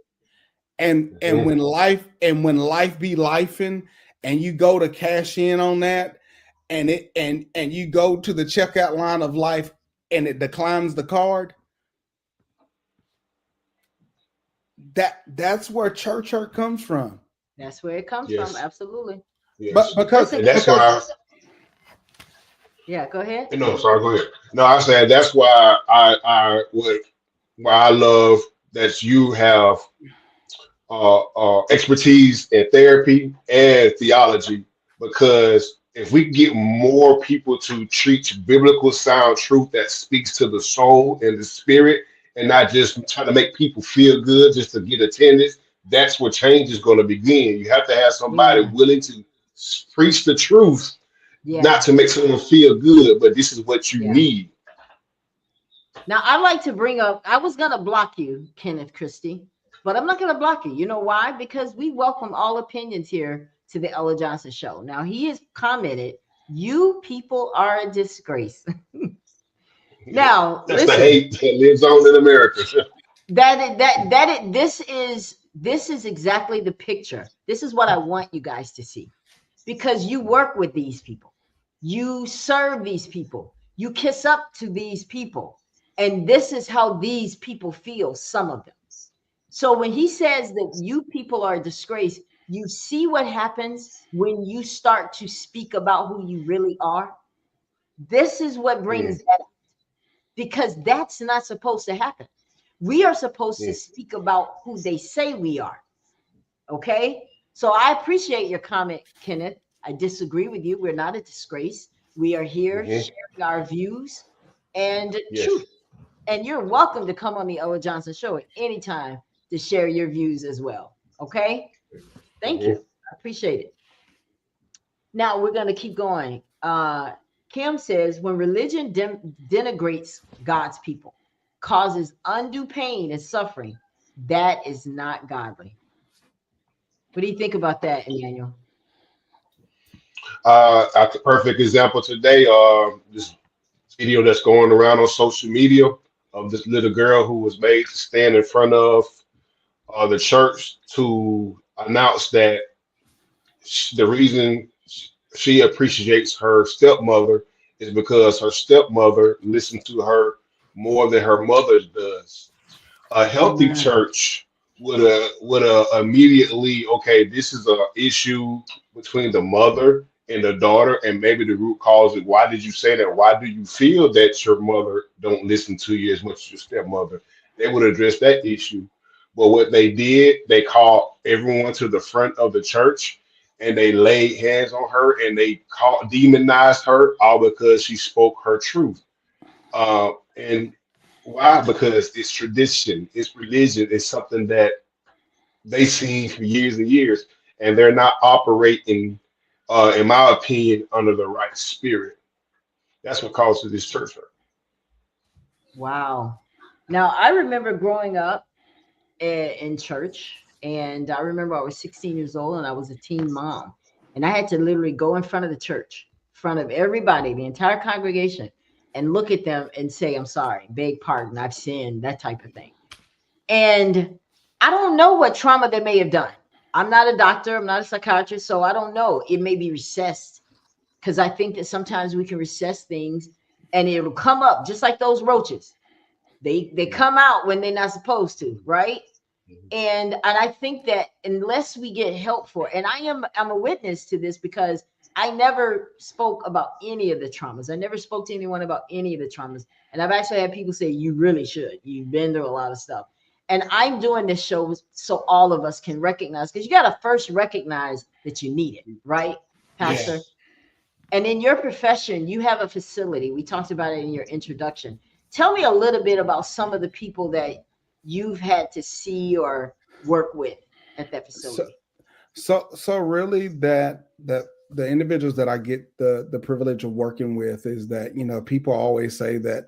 And Mhm. when life be lifing, and you go to cash in on that, and you go to the checkout line of life, and it declines the card, that's where church hurt comes from. That's where it comes from. Yes. Absolutely. But Yes. because And Listen, that's because why. yeah, go ahead. No, sorry. Go ahead. No, I said that's why I would why I love that you have expertise in therapy and theology, because if we get more people to treat biblical sound truth that speaks to the soul and the spirit, and not just trying to make people feel good just to get attendance, that's where change is going to begin. You have to have somebody Yeah. willing to preach the truth, not Yeah. to make someone feel good, but this is what you Yeah. need. Now, I'd like to bring up, I was going to block you, Kenneth Christie, but I'm not going to block you. You know why? Because we welcome all opinions here to the Ella Johnson Show. Now, he has commented, you people are a disgrace. Now, That's the listen, hate that lives on in America. this is exactly the picture. This is what I want you guys to see, because you work with these people, you serve these people, you kiss up to these people, and this is how these people feel, some of them. So when he says that you people are a disgrace, you see what happens when you start to speak about who you really are. This is what brings Mm, that up, because that's not supposed to happen. We are supposed to mm, speak about who they say we are. Okay. So I appreciate your comment, Kenneth. I disagree with you. We're not a disgrace. We are here mhm. sharing our views and Yes. truth. And you're welcome to come on the Ella Johnson Show at any time to share your views as well. Okay. Thank you. Mhm. I appreciate it. Now we're going to keep going. Kim says when religion denigrates God's people, causes undue pain and suffering, that is not godly. What do you think about that, Emmanuel? A perfect example today. This video that's going around on social media of this little girl who was made to stand in front of the church to announce that the reason she appreciates her stepmother is because her stepmother listened to her more than her mother does. A healthy Amen. church would immediately, okay, this is a issue between the mother and the daughter, and maybe the root cause is, why did you say that? Why do you feel that your mother don't listen to you as much as your stepmother? They would address that issue. But what they did, they called everyone to the front of the church, and they laid hands on her, and they called demonized her, all because she spoke her truth. And why? Because it's tradition, it's religion, it's something that they've seen for years and years, and they're not operating, in my opinion, under the right spirit. That's what causes this church hurt. Wow. Now, I remember growing up in church, and I remember I was 16 years old and I was a teen mom. And I had to literally go in front of the church, in front of everybody, the entire congregation, and look at them and say, I'm sorry, beg pardon, I've sinned, that type of thing. And I don't know what trauma they may have done. I'm not a doctor, I'm not a psychiatrist, so I don't know. It may be recessed, because I think that sometimes we can recess things and it'll come up just like those roaches. They come out when they're not supposed to, right? And I think that unless we get help for it, and I'm a witness to this, because I never spoke about any of the traumas. I never spoke to anyone about any of the traumas. And I've actually had people say, you really should. You've been through a lot of stuff. And I'm doing this show so all of us can recognize, because you got to first recognize that you need it, right, Pastor? Yes. And in your profession, you have a facility. We talked about it in your introduction. Tell me a little bit about some of the people that you've had to see or work with at that So, facility. so really that the individuals that I get the privilege of working with is that, people always say that,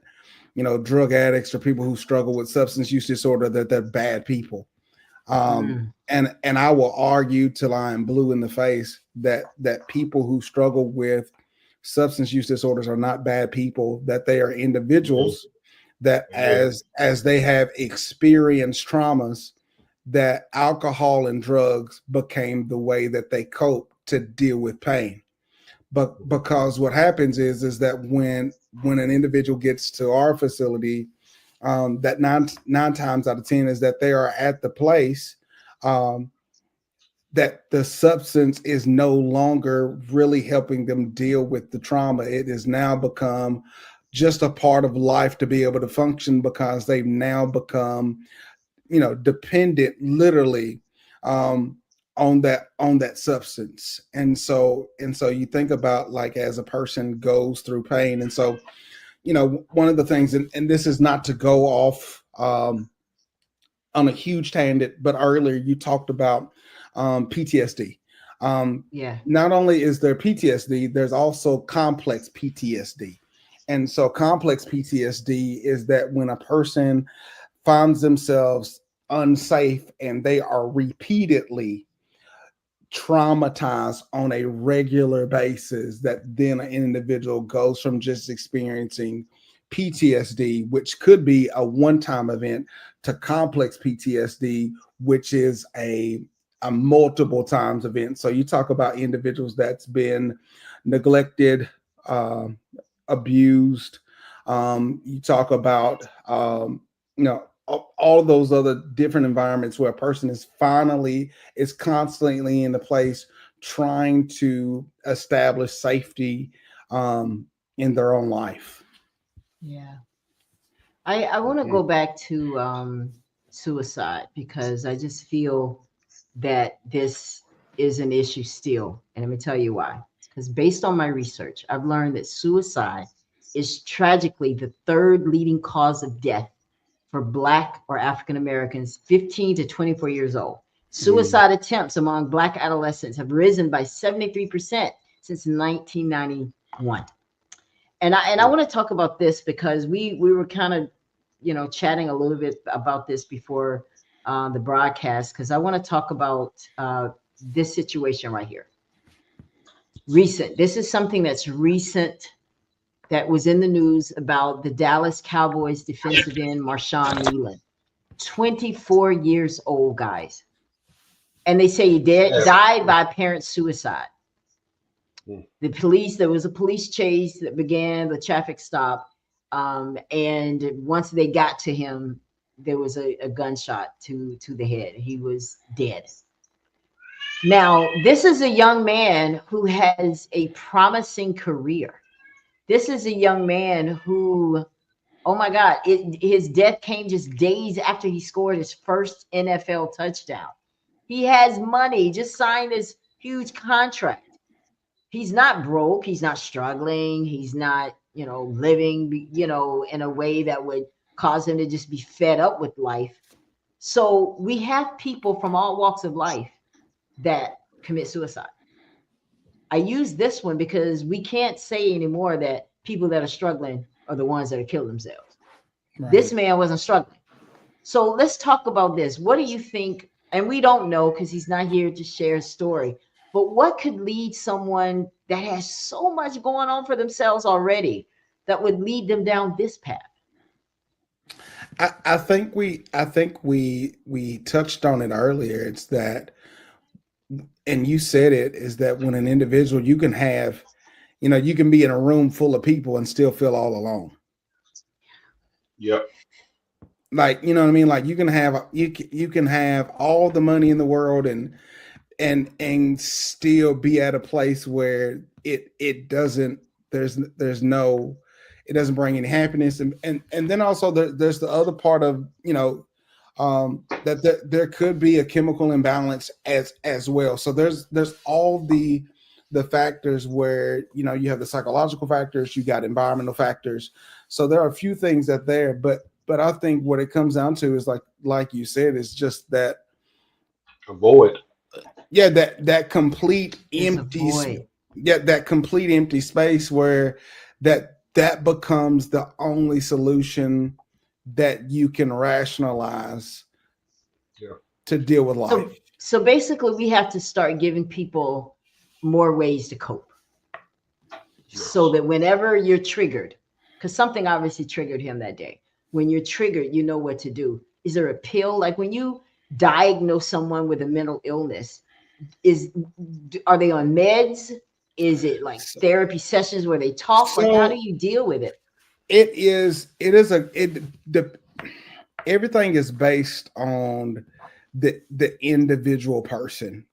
drug addicts or people who struggle with substance use disorder, that they're bad people. Mm, And I will argue till I am blue in the face that people who struggle with substance use disorders are not bad people, that they are individuals that as they have experienced traumas, that alcohol and drugs became the way that they cope to deal with pain. But because what happens is that when an individual gets to our facility, that nine times out of 10 is that they are at the place, um, that the substance is no longer really helping them deal with the trauma. It has now become just a part of life to be able to function, because they've now become, dependent literally, um, on that substance. And so you think about, like, as a person goes through pain. And so, one of the things, and this is not to go off, on a huge tangent, but earlier you talked about, PTSD. yeah. Not only is there PTSD, there's also complex PTSD. And so complex PTSD is that when a person finds themselves unsafe and they are repeatedly traumatized on a regular basis, that then an individual goes from just experiencing PTSD, which could be a one-time event, to complex PTSD, which is a multiple times event. So you talk about individuals that's been neglected, uh, abused. You talk about, all those other different environments where a person is constantly in the place trying to establish safety, in their own life. Yeah. I want to go back to suicide, because I just feel that this is an issue still. And let me tell you why. Because based on my research, I've learned that suicide is tragically the third leading cause of death for Black or African Americans 15 to 24 years old. Suicide attempts among Black adolescents have risen by 73% since 1991. And I want to talk about this, because we were kind of, chatting a little bit about this before the broadcast, because I want to talk about this situation right here. Recent. This is something that's recent, that was in the news, about the Dallas Cowboys defensive end Marshawn Nealon, 24 years old, guys. And they say he died by apparent suicide. The police, there was a police chase that began, the traffic stop. And once they got to him, there was a gunshot to the head. He was dead. Now, this is a young man who has a promising career. This is a young man who, oh my God, his death came just days after he scored his first NFL touchdown. He has money, just signed this huge contract. He's not broke. He's not struggling. He's not, living, in a way that would cause him to just be fed up with life. So we have people from all walks of life that commit suicide. I use this one because we can't say anymore that people that are struggling are the ones that are killing themselves. This Right. man wasn't struggling. So let's talk about this. What do you think? And we don't know, because he's not here to share his story. but what could lead someone that has so much going on for themselves already that would lead them down this path? I think we touched on it earlier. It's that, and you said it, is that when an individual, you can have, you can be in a room full of people and still feel all alone. Yep. Like, you know what I mean? Like you can have all the money in the world and still be at a place where it doesn't there's no it doesn't bring any happiness, and then also there's the other part of, that there could be a chemical imbalance as well. So there's all the factors where, you have the psychological factors, you got environmental factors. So there are a few things that there, but I think what it comes down to is like you said, is just that, Avoid. yeah, that complete There's a empty, void. yeah, that complete empty space where that becomes the only solution that you can rationalize Yeah. to deal with So, life. so basically, we have to start giving people more ways to cope, so Yes. that whenever you're triggered, because something obviously triggered him that day, when you're triggered, you know what to do. Is there a pill? Like when you diagnose someone with a mental illness, is are they on meds? Is it like So, therapy sessions where they talk? Like, how do so you deal with it? it is everything is based on the individual person,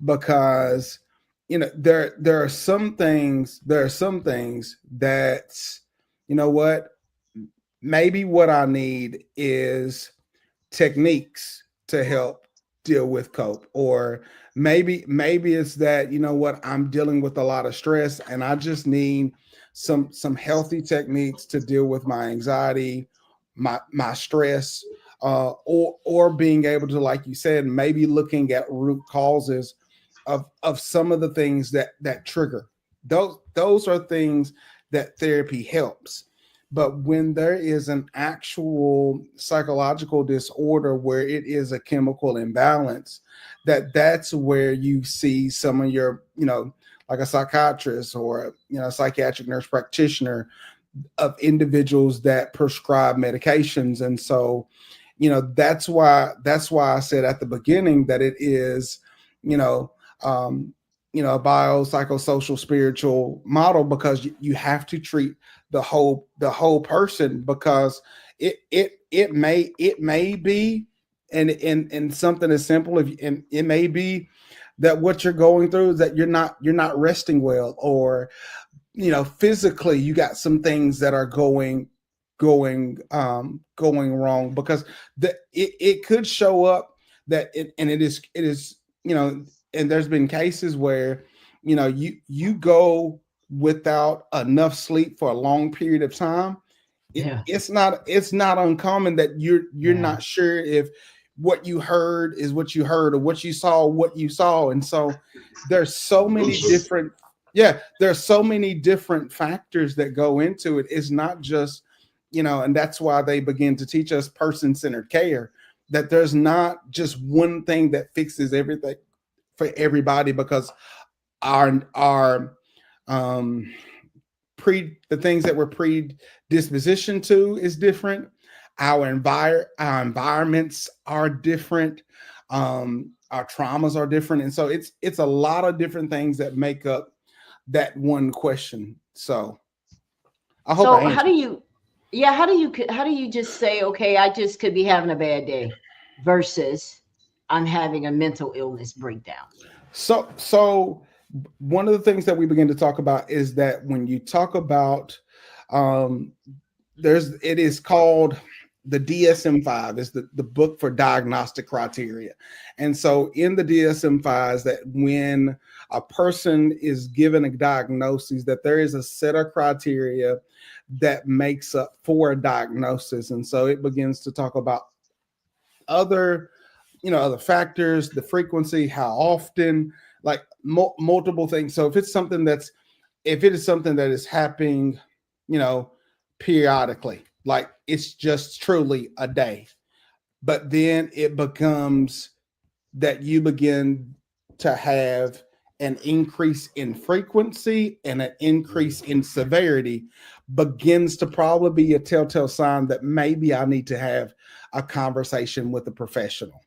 because there are some things that, what, maybe what I need is techniques to help deal with cope, or maybe it's that, what, I'm dealing with a lot of stress and I just need some healthy techniques to deal with my anxiety, my stress, or being able to, like you said, maybe looking at root causes of some of the things that trigger those are things that therapy helps. But when there is an actual psychological disorder where it is a chemical imbalance, that's where you see some of your, like a psychiatrist or, a psychiatric nurse practitioner, of individuals that prescribe medications. And so, that's why I said at the beginning that it is, you know, um, a biopsychosocial spiritual model, because you have to treat the whole person, because it may be, and something as simple, and it may be that what you're going through is that you're not resting well, or physically you got some things that are going wrong, because it could show up that and it is, and there's been cases where, you go without enough sleep for a long period of time. Yeah, It's not uncommon that you're yeah. not sure if what you heard is what you heard, or what you saw. And so there's so many Lucid. different, yeah, there's so many different factors that go into it. It's not just, and that's why they begin to teach us person-centered care, that there's not just one thing that fixes everything for everybody, because our um the things that we're predisposition to is different. Our environments are different. Our traumas are different, and so it's a lot of different things that make up that one question. So I hope I So how do answered. you, yeah, how do you just say, okay, I just could be having a bad day versus I'm having a mental illness breakdown? So one of the things that we begin to talk about is that when you talk about, um, it is called the DSM-5, is the book for diagnostic criteria. And so in the DSM-5 is that when a person is given a diagnosis, that there is a set of criteria that makes up for a diagnosis. And so it begins to talk about other, other factors, the frequency, how often, like multiple things. So if it is something that is happening, you know periodically, like it's just truly a day, but then it becomes that you begin to have an increase in frequency and an increase in severity begins to probably be a telltale sign that maybe I need to have a conversation with a professional.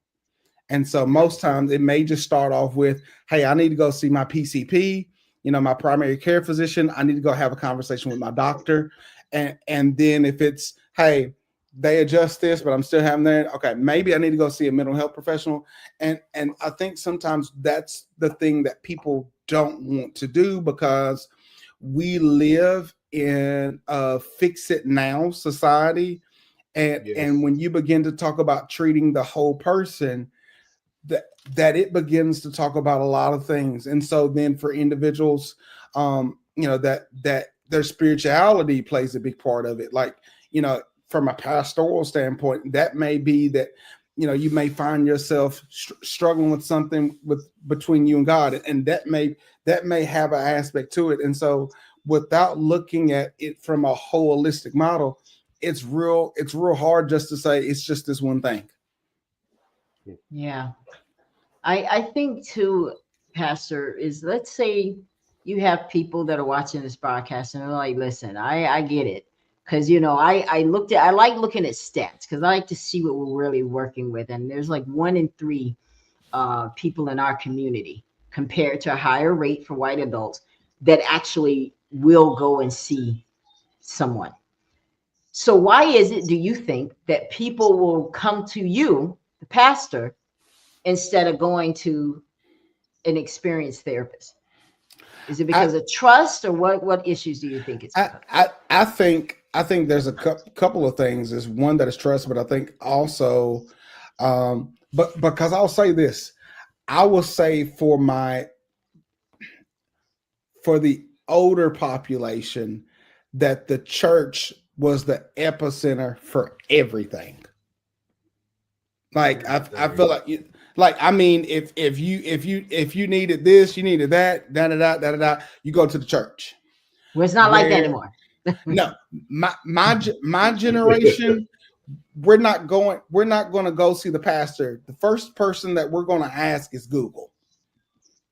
And so most times it may just start off with, hey, I need to go see my PCP, my primary care physician. I need to go have a conversation with my doctor. And then if it's, hey, they adjust this, but I'm still having that. Okay, maybe I need to go see a mental health professional. And I think sometimes that's the thing that people don't want to do, because we live in a fix it now society. And when you begin to talk about treating the whole person, that it begins to talk about a lot of things. And so then for individuals, that their spirituality plays a big part of it. Like, from a pastoral standpoint, that may be that, you may find yourself struggling with something between you and God, and that may have an aspect to it. And so without looking at it from a holistic model, it's real hard just to say it's just this one thing. Yeah. I think too, Pastor, is, let's say you have people that are watching this broadcast and they're like, listen, I get it. Because, I like looking at stats, because I like to see what we're really working with. And there's like 1 in 3 people in our community, compared to a higher rate for white adults, that actually will go and see someone. So why is it, do you think, that people will come to you, the pastor, instead of going to an experienced therapist? Is it because of trust, or what issues do you think it's because? I think there's a couple of things. There's one that is trust, but I think also, but because I'll say this, I will say for the older population, that the church was the epicenter for everything. Like I feel like I mean, if you needed this, you needed that, you go to the church. Well, it's not like that anymore. No, my generation, we're not going to go see the pastor. The first person that we're going to ask is Google.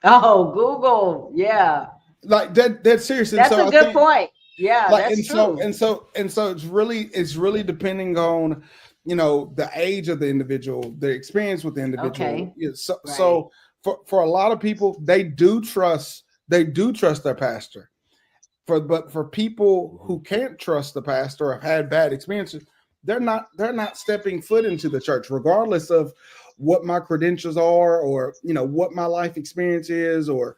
Oh, Google, yeah. Like that's serious. That's a good point. Yeah, that's true. And so it's really depending on, the age of the individual, the experience with the individual. Okay. So for a lot of people, they do trust their pastor. But for people who can't trust the pastor or have had bad experiences, they're not stepping foot into the church, regardless of what my credentials are, or what my life experience is, or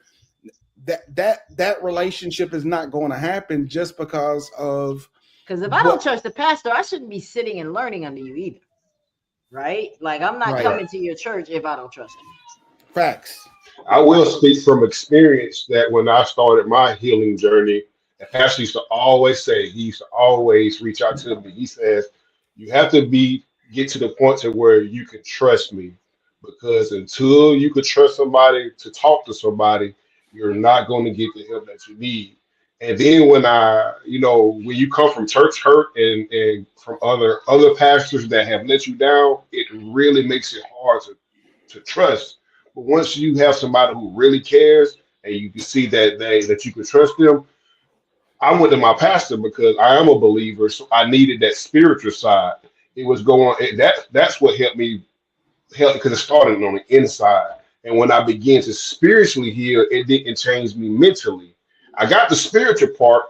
that relationship is not going to happen just because of. Because if I don't trust the pastor, I shouldn't be sitting and learning under you either, right? Like, I'm not coming to your church if I don't trust you. Facts. I will speak from experience that when I started my healing journey, the pastor used to always say, he used to always reach out to me. He says, you have to get to the point to where you can trust me, because until you could trust somebody to talk to somebody, you're not going to get the help that you need. And then when when you come from church hurt and from other pastors that have let you down, it really makes it hard to trust. But once you have somebody who really cares and you can see that you can trust them, I went to my pastor because I am a believer, so I needed that spiritual side. It was that's what helped me because it started on the inside. And when I began to spiritually heal, it didn't change me mentally. I got the spiritual part,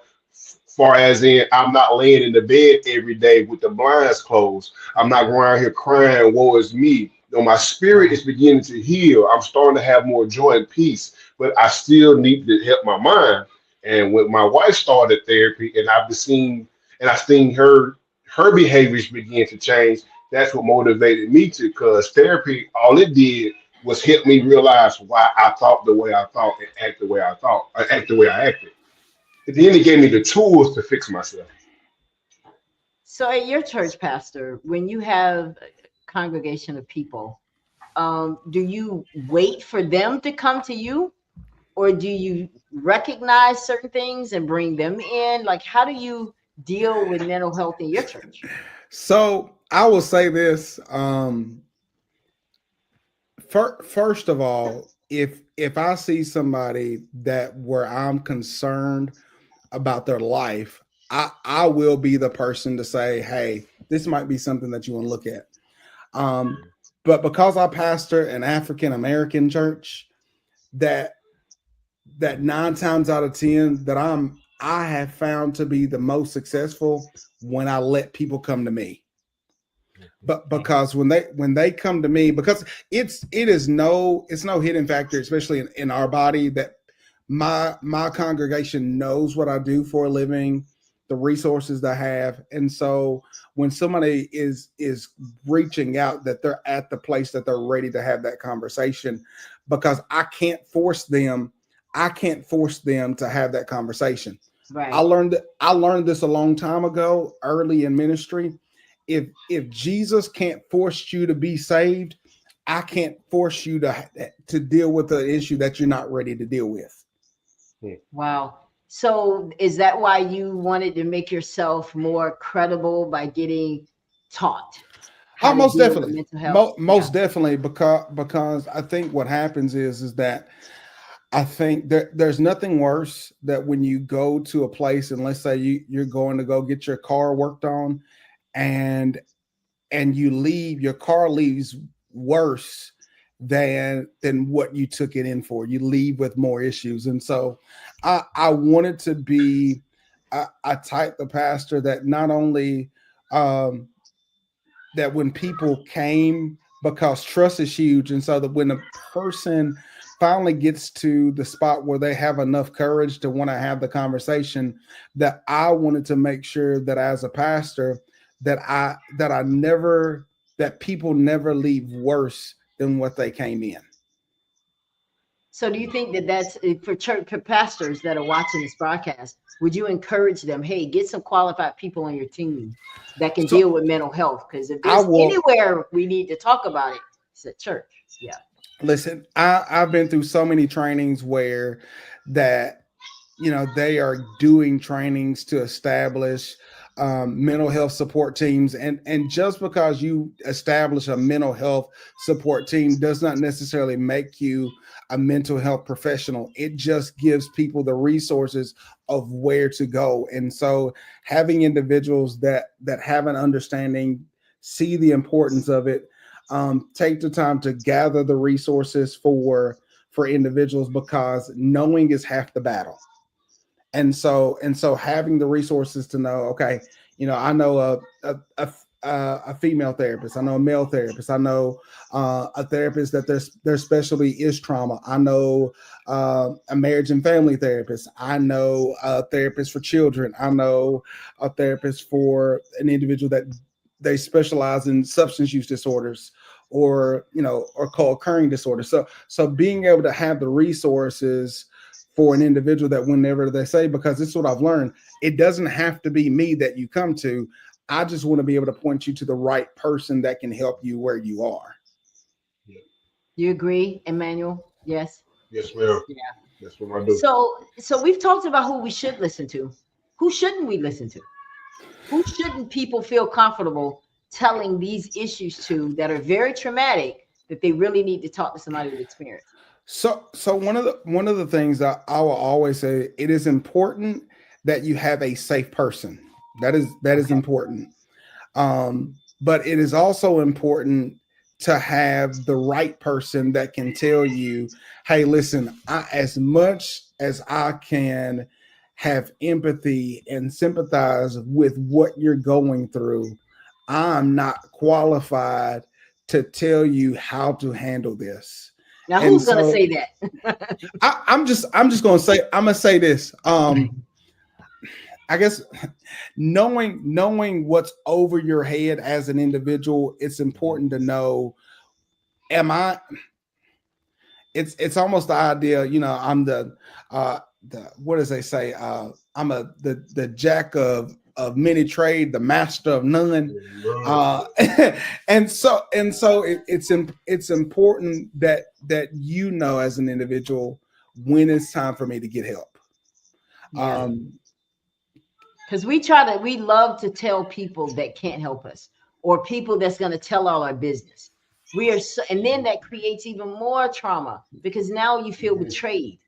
far as in I'm not laying in the bed every day with the blinds closed. I'm not going around here crying, woe is me. No, my spirit is beginning to heal. I'm starting to have more joy and peace, but I still need to help my mind. And when my wife started therapy, and I seen her behaviors begin to change, that's what motivated me to, because therapy, all it did was help me realize why I thought the way I thought and act the way act the way I acted. At the end, it gave me the tools to fix myself. So at your church, Pastor, when you have a congregation of people, do you wait for them to come to you, or do you recognize certain things and bring them in? Like, how do you deal with mental health in your church? So I will say this. First of all, if I see somebody that where I'm concerned about their life, I will be the person to say, hey, this might be something that you want to look at. Um, but because I pastor an African American church, that that 9 times out of 10 that I have found to be the most successful when I let people come to me. But because when they come to me, because it's no hidden factor, especially in our body, that my congregation knows what I do for a living, the resources that I have. And so when somebody is reaching out, that they're at the place that they're ready to have that conversation, because I can't force them to have that conversation. Right. I learned this a long time ago, early in ministry. If Jesus can't force you to be saved, I can't force you to deal with the issue that you're not ready to deal with. Wow. So is that why you wanted to make yourself more credible by getting taught how Oh, to most deal with definitely. mental health? Yeah. Most definitely, because I think what happens is that I think there's nothing worse that when you go to a place, and let's say you're going to go get your car worked on, and you leave, your car leaves worse than what you took it in for. You leave with more issues. And so I wanted to be a type of pastor that not only um that when people came, because trust is huge, and so that when a person finally gets to the spot where they have enough courage to want to have the conversation, that I wanted to make sure that as a pastor, that I never, that people never leave worse than what they came in. So do you think that that's for church for pastors that are watching this broadcast? Would you encourage them, hey, get some qualified people on your team that can So deal with mental health? Because if I there's will anywhere we need to talk about it, it's at church. Yeah. listen. I've been through so many trainings where that they are doing trainings to establish mental health support teams, and just because you establish a mental health support team does not necessarily make you a mental health professional. It just gives people the resources of where to go. And so having individuals that have an understanding, see the importance of it, take the time to gather the resources for individuals, because knowing is half the battle. And so having the resources to know, okay, I know a female therapist, I know a male therapist, I know a therapist that their specialty is trauma, I know a marriage and family therapist, I know a therapist for children, I know a therapist for an individual that they specialize in substance use disorders, or co-occurring disorders. So being able to have the resources for an individual, that whenever they say, because this is what I've learned, it doesn't have to be me that you come to. I just want to be able to point you to the right person that can help you where you are. You agree, Emmanuel? Yes. Yes, ma'am. Yeah. That's what I do. So we've talked about who we should listen to. Who shouldn't we listen to? Who shouldn't people feel comfortable telling these issues to that are very traumatic, that they really need to talk to somebody with experience? So one of the things that I will always say, it is important that you have a safe person. That is Okay. important. But it is also important to have the right person that can tell you, hey, listen, as much as I can have empathy and sympathize with what you're going through, I'm not qualified to tell you how to handle this. Now, And who's going to so say that? I'm just gonna say this. I guess knowing what's over your head as an individual, it's important to know, am I, it's almost the idea, I'm the what does they say? I'm the jack of many trade, the master of none. Uh and so it's important that as an individual, when it's time for me to get help. Yeah. Um Because we love to tell people that can't help us, or people that's going to tell all our business. We are so, and then that creates even more trauma because now you feel betrayed.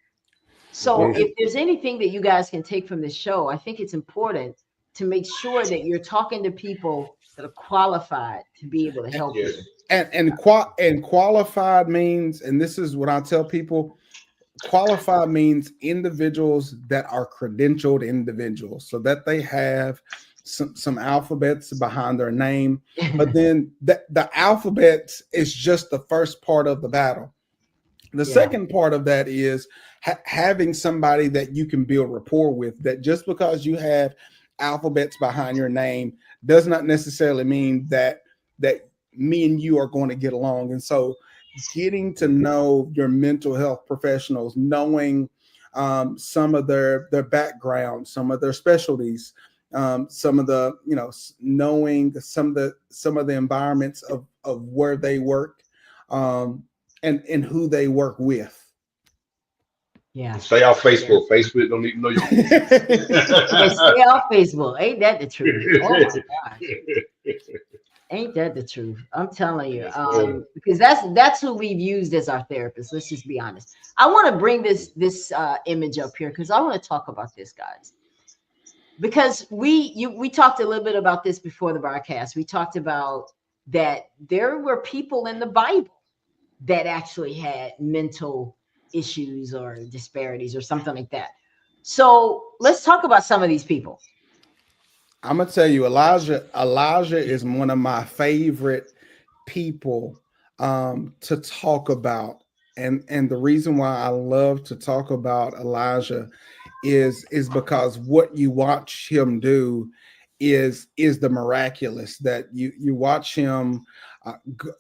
So Mhm. if there's anything that you guys can take from this show, I think it's important to make sure that you're talking to people that are qualified to be able to help Yes. you. And qualified means, and this is what I tell people, qualified means individuals that are credentialed individuals, so that they have some alphabets behind their name. But then the alphabet is just the first part of the battle. The Yeah. second part of that is having somebody that you can build rapport with. That just because you have alphabets behind your name does not necessarily mean that me and you are going to get along. And so, getting to know your mental health professionals, knowing some of their background, some of their specialties, some of the knowing some of the environments of where they work. And who they work with. Yeah. Stay off Facebook. Facebook don't even know your Yeah, stay off Facebook. Ain't that the truth? Oh my gosh. Ain't that the truth? I'm telling you. Yes, ma'am. Because that's who we've used as our therapist. Let's just be honest. I want to bring this image up here because I want to talk about this, guys. Because we talked a little bit about this before the broadcast. We talked about that there were people in the Bible that actually had mental issues or disparities or something like that. So let's talk about some of these people. I'm gonna tell you, Elijah is one of my favorite people to talk about, and the reason why I love to talk about Elijah is because what you watch him do is the miraculous. That you watch him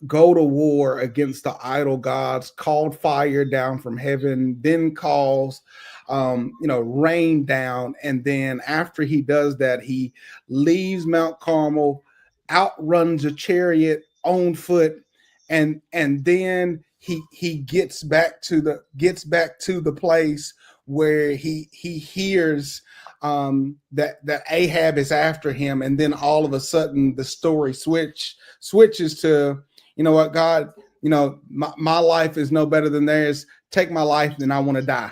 go to war against the idol gods, called fire down from heaven, then calls rain down, and then after he does that, he leaves Mount Carmel, outruns a chariot on foot, and then he gets back to the place where he hears that Ahab is after him, and then all of a sudden the story switches to, you know what, God, my life is no better than theirs. Take my life, then I want to die.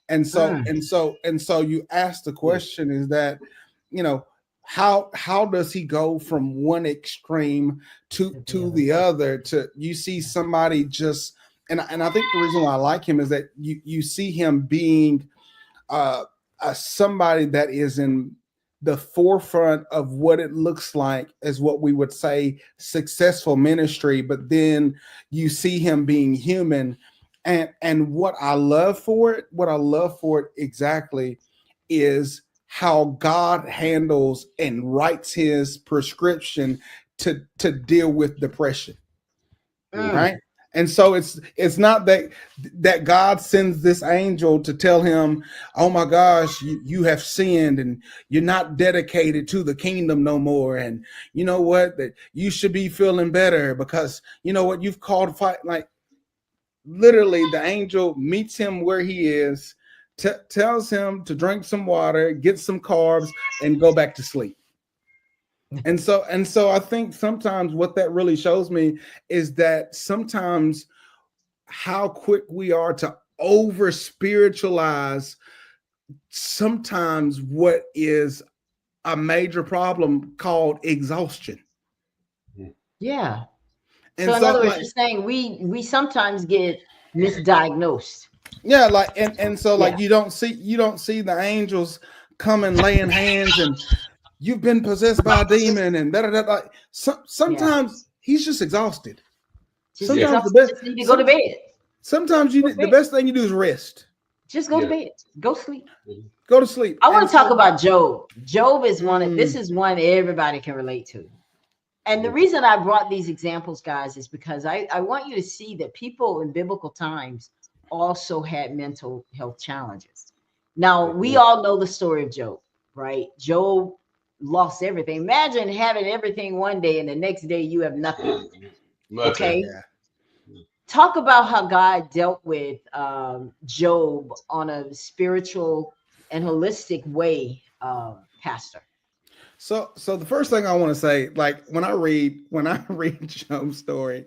And so Mm, and so you ask the question, is that, you know how does he go from one extreme to to the to other. the other? To you see somebody just, and I think the reason why I like him is that you see him being uh, somebody that is in the forefront of what it looks like as what we would say successful ministry, but then you see him being human. And what I love for it exactly is how God handles and writes his prescription to deal with depression, Mm, right? And so it's not that God sends this angel to tell him, oh my gosh, you have sinned and you're not dedicated to the kingdom no more, and you know what, that you should be feeling better because you know what, you've called fight. Like, literally, the angel meets him where he is, tells him to drink some water, get some carbs, and go back to sleep. And so I think sometimes what that really shows me is that sometimes how quick we are to over spiritualize sometimes what is a major problem called exhaustion. yeah. So And in so, other words, like, you're saying we sometimes get misdiagnosed. yeah, like, and so, Yeah. like, you don't see the angels coming laying hands and you've been possessed by a demon and da da da. Like, Yeah. sometimes he's just exhausted. Just Yeah. Sometimes the exhausted. best Just need to go to some bed. sometimes Go to the bed. best thing you do is rest. Just go to Yeah. bed. Go sleep. Mhm. Go to sleep. I want And to talk so, about Job. Job is this mm, is one everybody can relate to. And the Mhm. reason I brought these examples, guys, is because I want you to see that people in biblical times also had mental health challenges. Now, we Mhm. all know the story of Job, right? Job lost everything. Imagine having everything one day and the next day you have nothing. Nothing. Okay. yeah. Talk about how God dealt with Job on a spiritual and holistic way, Pastor. So the first thing I want to say, like when I read Job's story,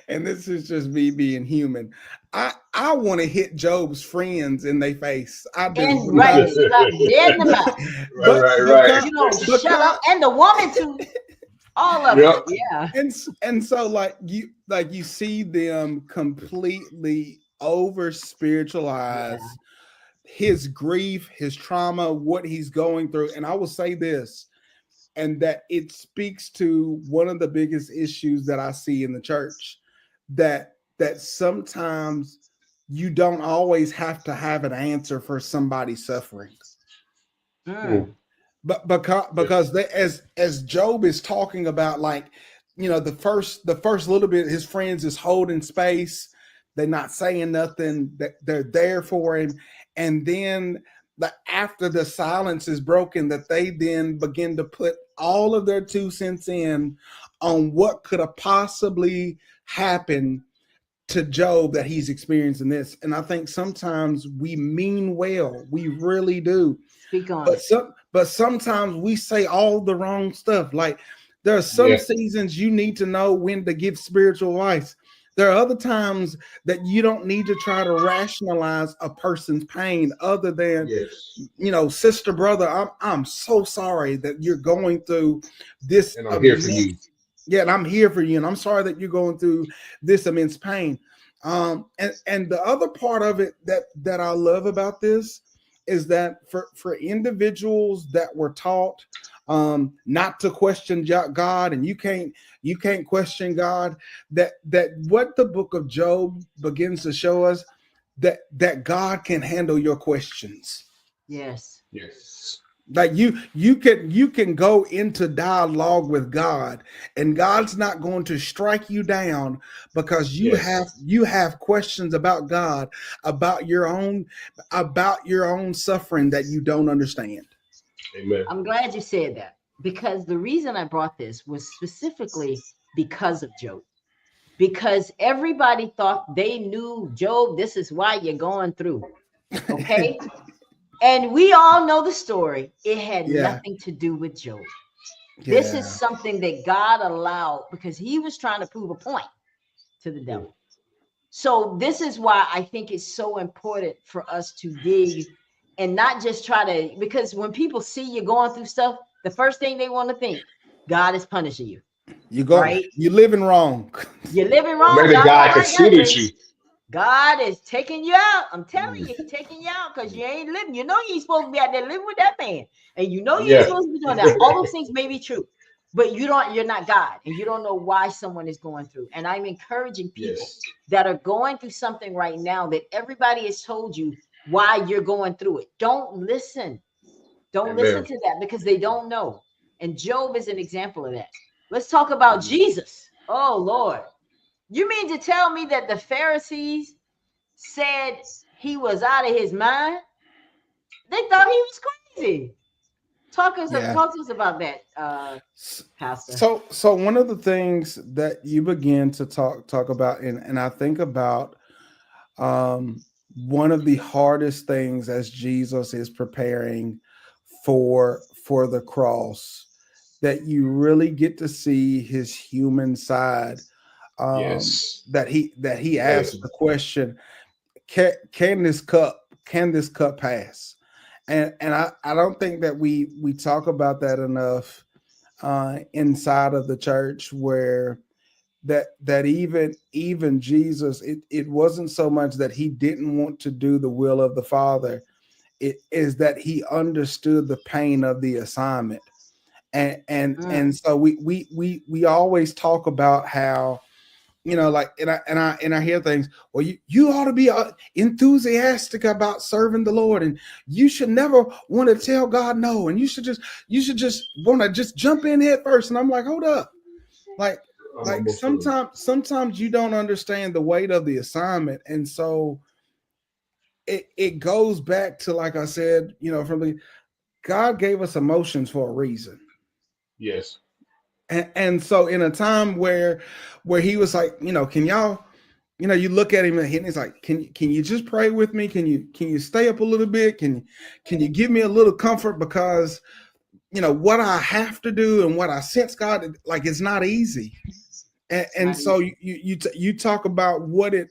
and this is just me being human, I want to hit Job's friends in their face. I do And right, because slap dead in the mouth. Right, but right, right. because You don't shut because up, and the woman too. All of Yep. them. Yeah. and so like you see them completely over Yeah. spiritualize his grief, his trauma, what he's going through. And I will say this, and that it speaks to one of the biggest issues that I see in the church, that sometimes you don't always have to have an answer for somebody suffering. Mm. But because they, as Job is talking about, like, the first little bit, his friends is holding space, they're not saying nothing, that they're there for him, and then after the silence is broken, that they then begin to put all of their 2 cents in on what could have possibly happened to Job, that he's experiencing this. And I think sometimes we mean well, we really do, Speak on but it. sometimes we say all the wrong stuff. Like, there are some Yeah. seasons you need to know when to give spiritual advice. There are other times that you don't need to try to rationalize a person's pain, other than, Yes. sister, brother, I'm so sorry that you're going through this And I'm here for you. immense. Yeah, and I'm here for you, and I'm sorry that you're going through this immense pain. And the other part of it that I love about this is that for individuals that were taught not to question God, and you can't question God, that what the book of Job begins to show us, that God can handle your questions. Yes. Yes. Like, you can go into dialogue with God, and God's not going to strike you down because you have Yes. you have questions about God, about your own suffering that you don't understand. Amen. I'm glad you said that, because the reason I brought this was specifically because of Job. Because everybody thought they knew Job. This is why you're going through. Okay. And we all know the story. It had Yeah, nothing to do with Job. This is yeah, something that God allowed because he was trying to prove a point to the Mm. devil. So this is why I think it's so important for us to dig and not just try to, because when people see you going through stuff, the first thing they want to think, God is punishing you, right? you living wrong. You're living Or wrong. maybe Y'all know God how young considered is. you. God is taking you out. I'm telling you, he's taking you out because you ain't living. You know you ain't supposed to be out there living with that man. And you know you ain't Yeah. supposed to be doing that. All those things may be true, but you're not God, and you don't know why someone is going through. And I'm encouraging people Yes. that are going through something right now that everybody has told you why you're going through it. Don't listen. Don't listen Amen. to that because they don't know. And Job is an example of that. Let's talk about Mhm. Jesus. Oh Lord. You mean to tell me that the Pharisees said he was out of his mind? They thought he was crazy. Yeah. Talk to us about that, Pastor. So one of the things that you begin to talk about, and I think about, um, one of the hardest things as Jesus is preparing for the cross, that you really get to see his human side. Yes. That he asked Humanity. the question, can this cup pass? And I don't think that we talk about that enough inside of the church, where that even Jesus, it wasn't so much that he didn't want to do the will of the Father. It is that he understood the pain of the assignment. And Mm, so we always talk about how, like, and I hear things, well, you ought to be enthusiastic about serving the Lord, and you should never want to tell God no, and you should just want to just jump in head first. And I'm like, hold up. like I'm like almost sure. sometimes you don't understand the weight of the assignment. And so it goes back to, like I said, from the God gave us emotions for a reason. Yes. And so in a time where he was like, can y'all, you look at him and he's like, can you just pray with me? Can you stay up a little bit? Can you give me a little comfort? Because what I have to do and what I sense God, like it's not easy. And so you talk about what it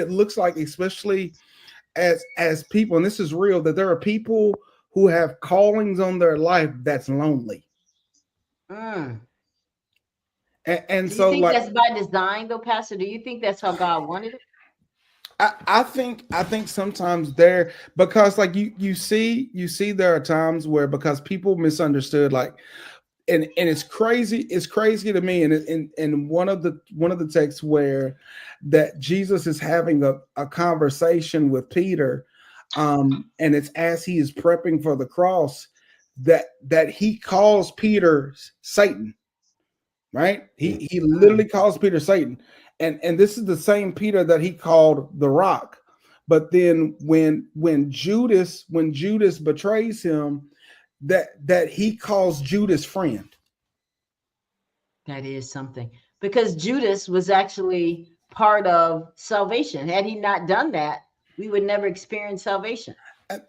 looks like, especially as people, and this is real, that there are people who have callings on their life that's lonely. Mm. And Do you so think like, that's by design though, Pastor? Do you think that's how God wanted it? I think sometimes there, because like you see there are times where, because people misunderstood, like, and it's crazy to me, and in one of the texts where that Jesus is having a conversation with Peter, and it's as he is prepping for the cross, that he calls Peter Satan, right? He literally calls Peter Satan, and this is the same Peter that he called the Rock. But then when Judas betrays him, that he calls Judas friend. That is something, because Judas was actually part of salvation. Had he not done that, we would never experience salvation.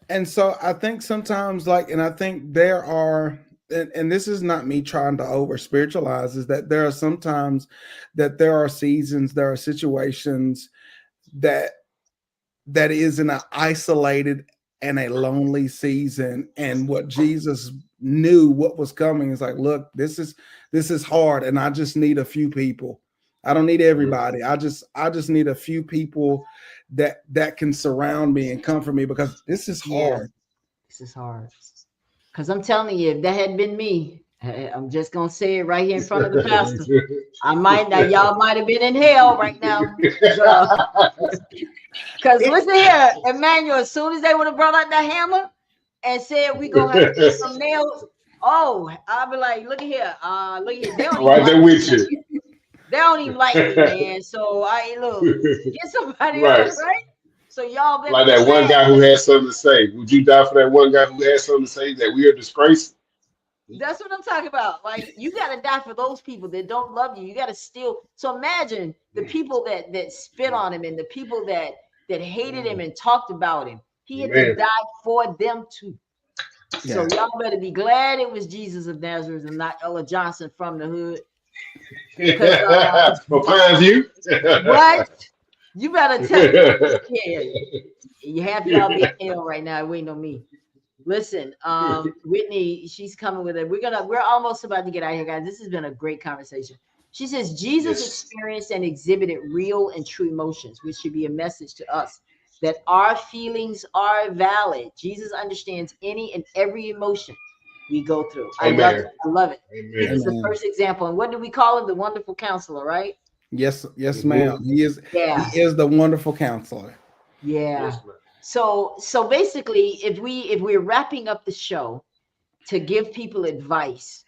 And so I think sometimes, like, and I think there are, and this is not me trying to over spiritualize, is that there are sometimes that there are seasons, there are situations that is in an isolated and a lonely season, and what Jesus knew what was coming is like, look, this is hard, and I just need a few people. I don't need everybody. I just need a few people that can surround me and comfort me, because this is hard. This is hard. Because I'm telling you, if that had been me, I'm just gonna say it right here in front of the pastor. Y'all might have been in hell right now. Because listen here, Emmanuel, as soon as they would have brought out that hammer and said we gonna have to get some nails, I'll be like, look at here, they don't even like me. They don't even like me, man. So get somebody else, right? So y'all better like get that one mad. guy who had something to say. Would you die for that one guy who had something to say that we are disgraced? That's what I'm talking about. Like, you got to die for those people that don't love you. You got to still. So imagine the people that spit on him, and the people that hated him and talked about him. He had to die for them too. So y'all better be glad it was Jesus of Nazareth and not Ella Johnson from the hood. For Pine View. What? You better tell me. Yeah, you happy y'all be in hell right now waiting on me. Listen, Whitney, she's coming with it. We're almost about to get out of here, guys. This has been a great conversation. She says Jesus experienced and exhibited real and true emotions, which should be a message to us that our feelings are valid. Jesus understands any and every emotion we go through. Amen. I love it. Amen. He was the first example. And what do we call him? The wonderful counselor, right? Yes, ma'am. He is the wonderful counselor. Yeah. Yes, so basically, if we're wrapping up the show to give people advice,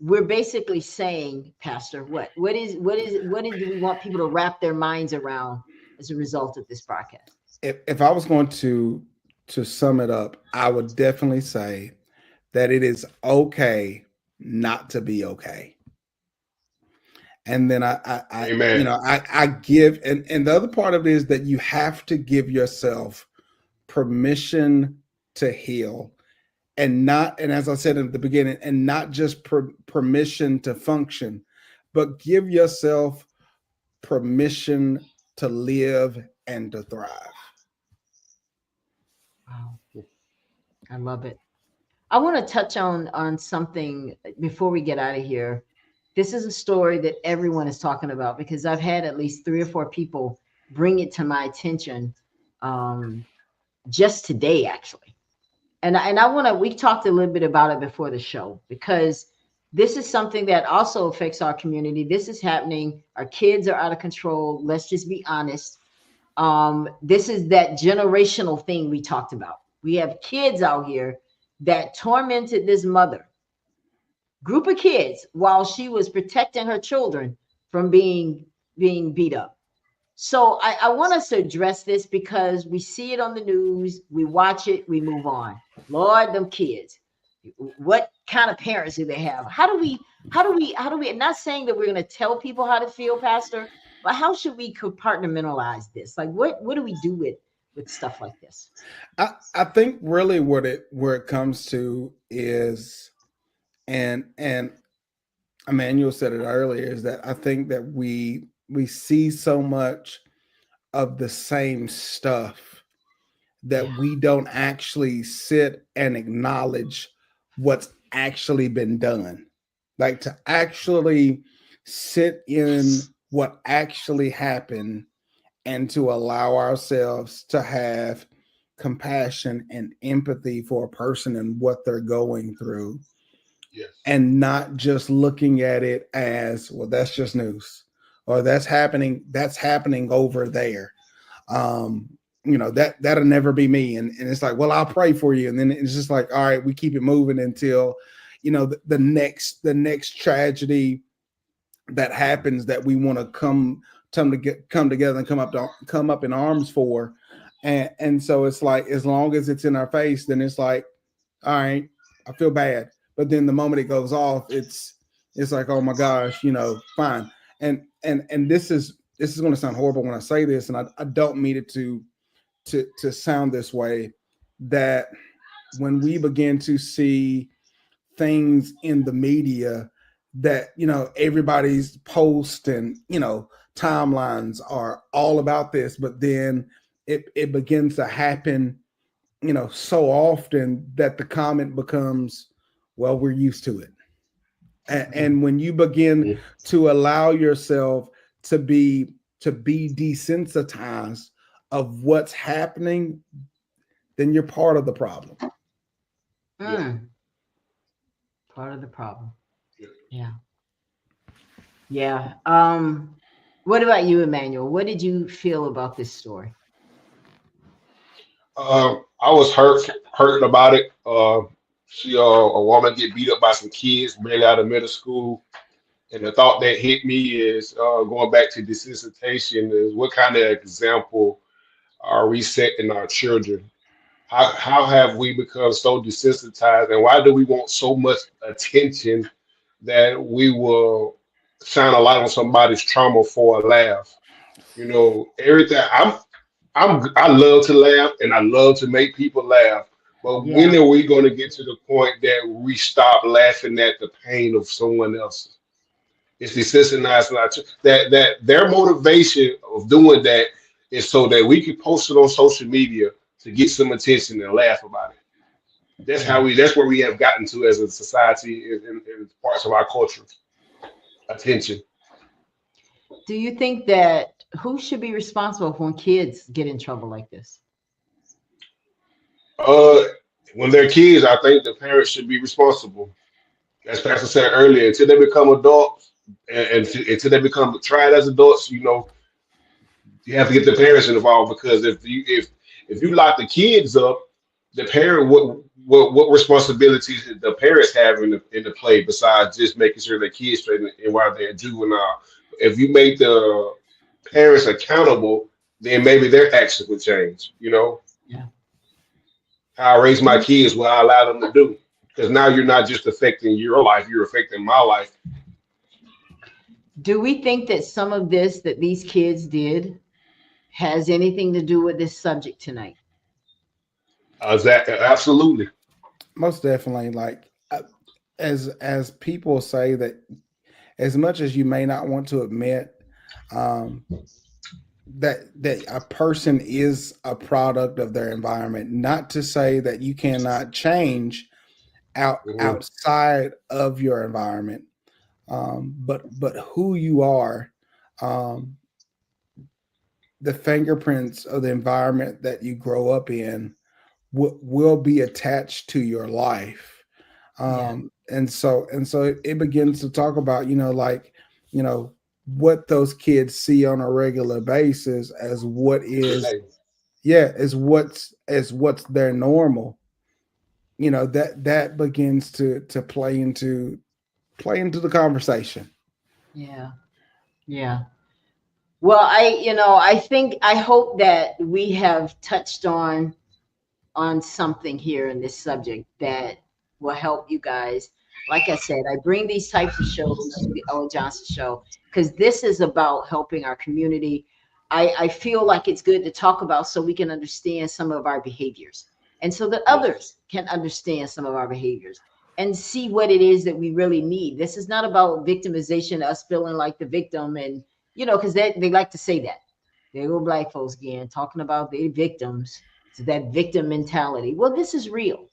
we're basically saying, Pastor, what do we want people to wrap their minds around as a result of this broadcast? If I was going to sum it up, I would definitely say that it is okay not to be okay. And then I give, and the other part of it is that you have to give yourself permission to heal, and as I said in the beginning, and not just permission to function, but give yourself permission to live and to thrive. Wow. I love it. I want to touch on something before we get out of here. This is a story that everyone is talking about, because I've had at least 3 or 4 people bring it to my attention just today, actually. And we talked a little bit about it before the show, because this is something that also affects our community. This is happening. Our kids are out of control. Let's just be honest. This is that generational thing we talked about. We have kids out here that tormented this mother, group of kids, while she was protecting her children from being beat up. So I want us to address this, because we see it on the news, we watch it, we move on. Lord, them kids, what kind of parents do they have? How do we, not saying that we're going to tell people how to feel, Pastor, but how should we compartmentalize this? Like, what do we do with stuff like this? I think really where it comes to is And Emmanuel said it earlier, is that I think that we see so much of the same stuff that Yeah. we don't actually sit and acknowledge what's actually been done. Like to actually sit in what actually happened and to allow ourselves to have compassion and empathy for a person and what they're going through, Yes. and not just looking at it as, well, that's just news, or that's happening over there. um that'll never be me. And it's like, well, I'll pray for you, and then it's just like, all right, we keep it moving until the next tragedy that happens, that we want to come together and come up in arms for. And so it's like, as long as it's in our face, then it's like, all right, I feel bad. But then the moment it goes off, it's like, oh my gosh, fine. And this is going to sound horrible when I say this, and I don't mean it to sound this way, that when we begin to see things in the media, that everybody's post and timelines are all about this, but then it begins to happen so often that the comment becomes, well, we're used to it. And when you begin Mhm. to allow yourself to be desensitized of what's happening, then you're part of the problem. Yeah. Mm, part of the problem. Yeah. Yeah. Yeah. What about you, Emmanuel? What did you feel about this story? I was hurting about it. See a woman get beat up by some kids, barely out of middle school. And the thought that hit me is going back to desensitization is what kind of example are we setting our children? How have we become so desensitized, and why do we want so much attention that we will shine a light on somebody's trauma for a laugh? Everything. I love to laugh and I love to make people laugh. But when Yeah. are we going to get to the point that we stop laughing at the pain of someone else? It's desensitized that their motivation of doing that is so that we can post it on social media to get some attention and laugh about it. Yeah. That's where we have gotten to as a society in parts of our culture. Attention. Do you think that who should be responsible when kids get in trouble like this? Uh when they're kids, I think the parents should be responsible. As Pastor said earlier, until they become adults and until they become tried as adults, you have to get the parents involved because if you lock the kids up, the parent what responsibilities did the parents have in the play besides just making sure the kids straight and while they're juvenile. If you make the parents accountable, then maybe their actions would change. Yeah. How I raise my Do, kids, what I allow them to do. Because now you're not just affecting your life, you're affecting my life. do we think that some of this that these kids did has anything to do with this subject tonight? That absolutely. Most definitely. Like, as people say, that as much as you may not want to admit, um, that a person is a product of their environment. Not to say that you cannot change Mhm. outside of your environment, but who you are, um, the fingerprints of the environment that you grow up in will be attached to your life. Yeah. And so it begins to talk about, like, you know what those kids see on a regular basis as what is, Hey, yeah, as what's their normal. That begins to play into the conversation. Yeah. Yeah. Well, I think I hope that we have touched on something here in this subject that will help you guys. Like I said, I bring these types of shows to the Ella Johnson Show because this is about helping our community. I feel like it's good to talk about so we can understand some of our behaviors and so that yes. others can understand some of our behaviors. and see what it is that we really need. This is not about victimization, us feeling like the victim, and because they like to say that. There go black folks again talking about the victims. So that victim mentality. Well, this is real.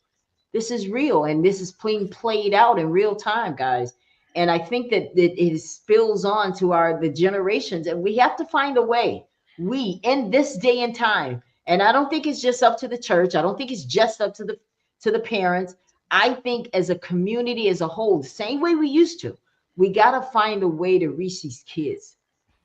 This is real, and this is being played out in real time, guys. And I think that it spills on to the generations, and we have to find a way. We in this day and time, and I don't think it's just up to the church. I don't think it's just up to the parents. I think as a community as a whole, the same way we used to, we got to find a way to reach these kids.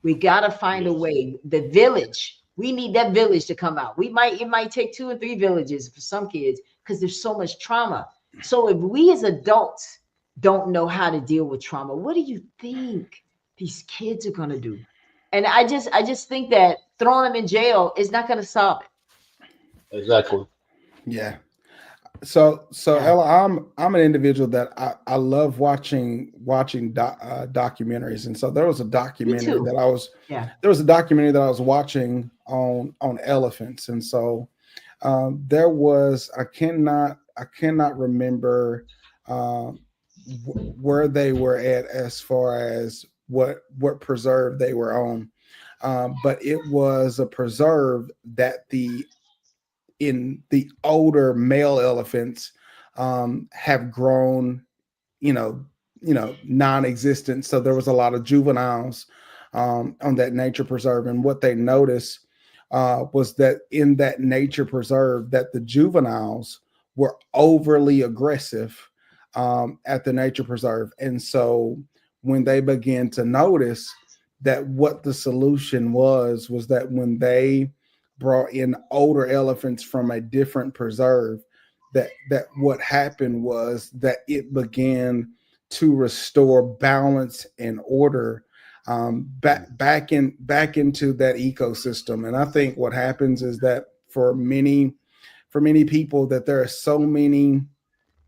We got to find a way. The village, we need that village to come out. It might take 2 or 3 villages for some kids because there's so much trauma. So if we as adults don't know how to deal with trauma, what do you think these kids are going to do? And I just think that throwing them in jail is not going to solve it. Exactly. Yeah. So Yeah. Ella, I'm an individual that I love watching documentaries, and so there was a documentary that I was watching on elephants, and so there was I cannot remember where they were at as far as what preserve they were on, but it was a preserve that in the older male elephants have grown, non-existent. So there was a lot of juveniles on that nature preserve, and what they noticed was that in that nature preserve, that the juveniles were overly aggressive at the nature preserve, and so when they began to notice that what the solution was that when they brought in older elephants from a different preserve, that what happened was that it began to restore balance and order back into that ecosystem. And I think what happens is that for many people, that there are so many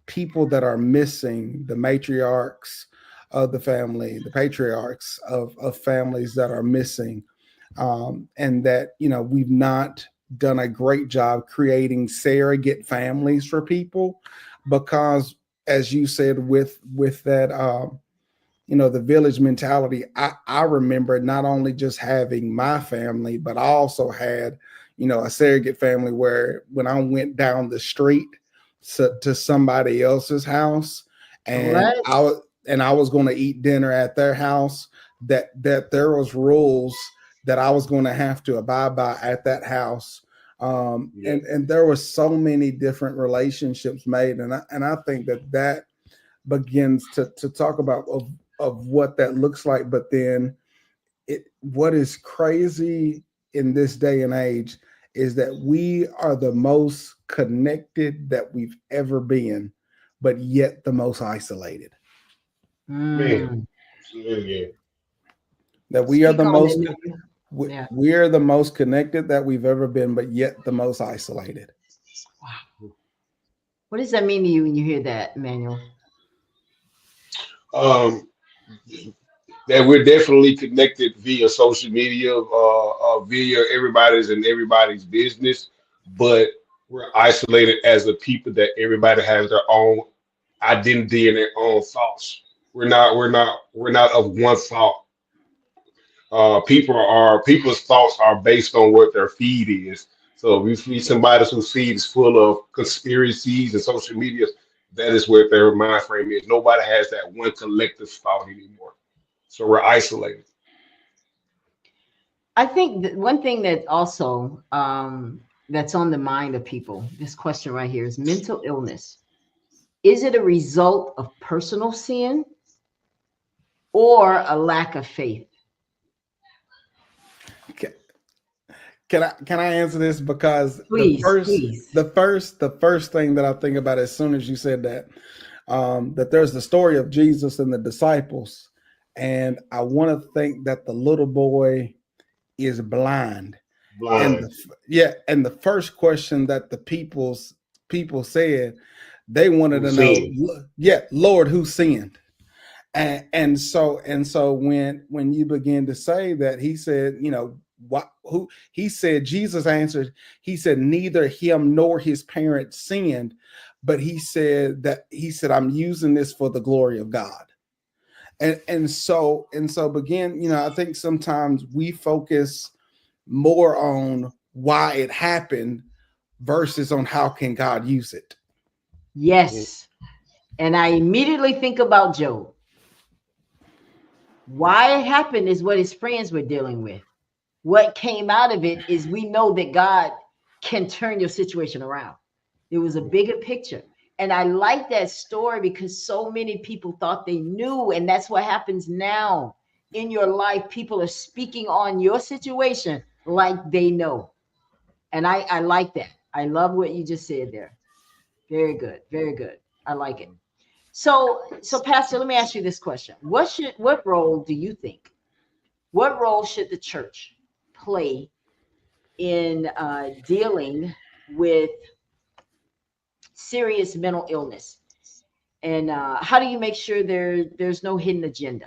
people that are missing, the matriarchs of the family, the patriarchs of families that are missing, and that we've not done a great job creating surrogate families for people, because as you said, with that the village mentality, I remember not only just having my family, but I also had a surrogate family where when I went down the street to somebody else's house, and I was going to eat dinner at their house, that there was rules that I was going to have to abide by at that house. And there were so many different relationships made. And I think that begins to talk about of what that looks like. But then what is crazy in this day and age is that we are the most connected that we've ever been, but yet the most isolated. Man, yeah. That we are the most Yeah. we are the most connected that we've ever been, but yet the most isolated. Wow. What does that mean to you when you hear that, Emmanuel? That we're definitely connected via social media, via everybody's business, but we're isolated as a people. That everybody has their own identity and their own thoughts. We're not of one thought. People's thoughts are based on what their feed is. So if you see somebody whose feed is full of conspiracies and social media, that is what their mind frame is. Nobody has that one collective thought anymore. So we're isolated. I think that one thing that also that's on the mind of people, this question right here, is mental illness. Is it a result of personal sin or a lack of faith? Can I answer this? Because Please. the first thing that I think about as soon as you said that, that there's the story of Jesus and the disciples, and I want to think that the little boy is blind. Blind. And the first question that the people said, they wanted to know, Lord, who sinned? And so when you begin to say that, he said, he said, Jesus answered, he said, neither him nor his parents sinned, but he said, I'm using this for the glory of God. And so begin, I think sometimes we focus more on why it happened versus on how can God use it. Yes. And I immediately think about Job. Why it happened is what his friends were dealing with. What came out of it is we know that God can turn your situation around. There was a bigger picture. And I like that story because so many people thought they knew. And that's what happens now in your life. People are speaking on your situation like they know. And I like that. I love what you just said there. Very good. Very good. I like it. So Pastor, let me ask you this question. What role do you think? What role should the church play in dealing with serious mental illness? And how do you make sure there's no hidden agenda?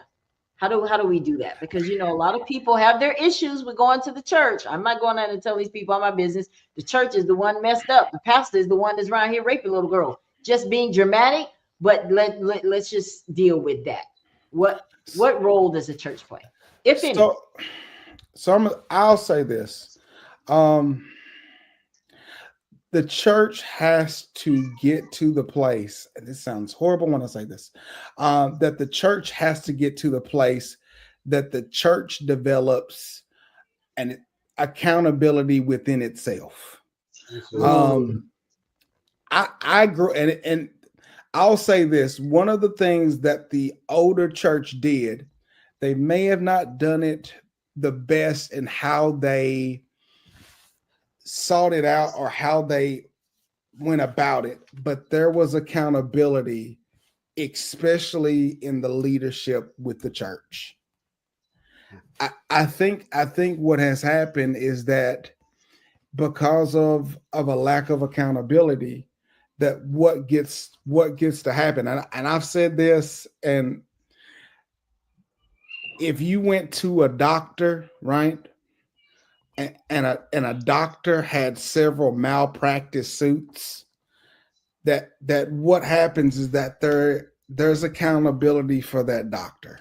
How do we do that? Because a lot of people have their issues with going to the church. I'm not going out and tell these people all my business. The church is the one messed up. The pastor is the one that's around here raping little girls. Just being dramatic, but let's just deal with that. What role does the church play, if any? I'll say this. The church has to get to the place, and this sounds horrible when I say this, that the church has to get to the place that the church develops an accountability within itself. I grew, and I'll say this, one of the things that the older church did, they may have not done it the best in how they sought it out or how they went about it, but there was accountability, especially in the leadership with the church. I think what has happened is that because of a lack of accountability, that what gets to happen, and I've said this, and if you went to a doctor, right, and a doctor had several malpractice suits, that what happens is that there's accountability for that doctor.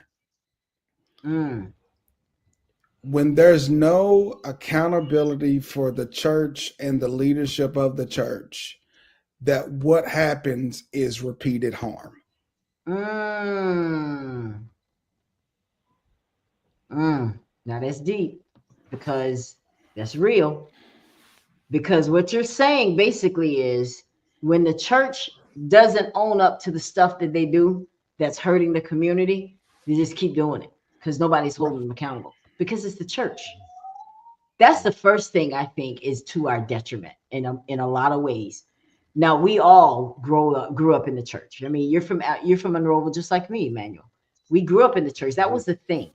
When there's no accountability for the church and the leadership of the church, that what happens is repeated harm. Now that's deep, because that's real. Because what you're saying basically is when the church doesn't own up to the stuff that they do that's hurting the community, they just keep doing it because nobody's holding them accountable, because it's the church. That's the first thing I think is to our detriment in a lot of ways. Now, we all grew up in the church. I mean, you're from Monroeville just like me, Emmanuel. We grew up in the church. That was the thing.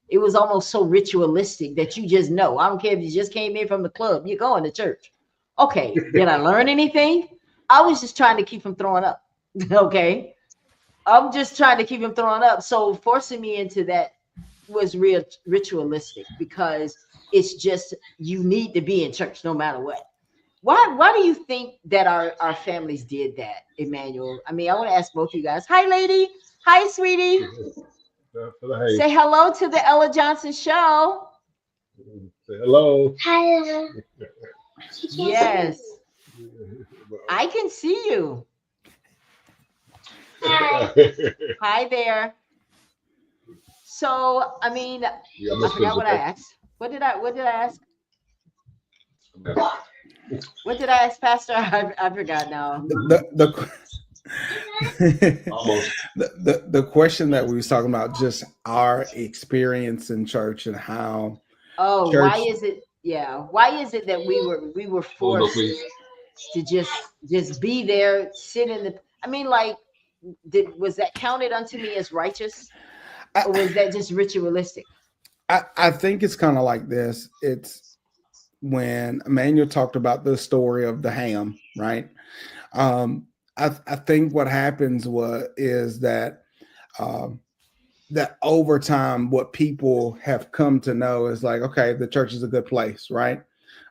It was almost so ritualistic that you just know. I don't care if you just came in from the club, you're going to church. Okay, did I learn anything? I was just trying to keep him throwing up. Okay, I'm just trying to keep him throwing up. So forcing me into that was real ritualistic, because it's just, you need to be in church no matter what. Why do you think that our families did that, Emmanuel? I mean, I want to ask both of you guys. Hi, lady. Hi, sweetie. Say hello to the Ella Johnson Show. Say hello. Hello. Yes. I can see you. Hi. Hi there. So, I mean, I forgot what I asked. What did I ask? What did I ask, Pastor? I forgot now. The question that we was talking about, just our experience in church and how. Oh, church, why is it? Yeah, why is it that we were forced to just be there, sit in the? I mean, like, was that counted unto me as righteous, or was that just ritualistic? I think it's kind of like this. It's when Emmanuel talked about the story of the ham, right? I think what happens is that that over time, what people have come to know is like, okay, the church is a good place, right?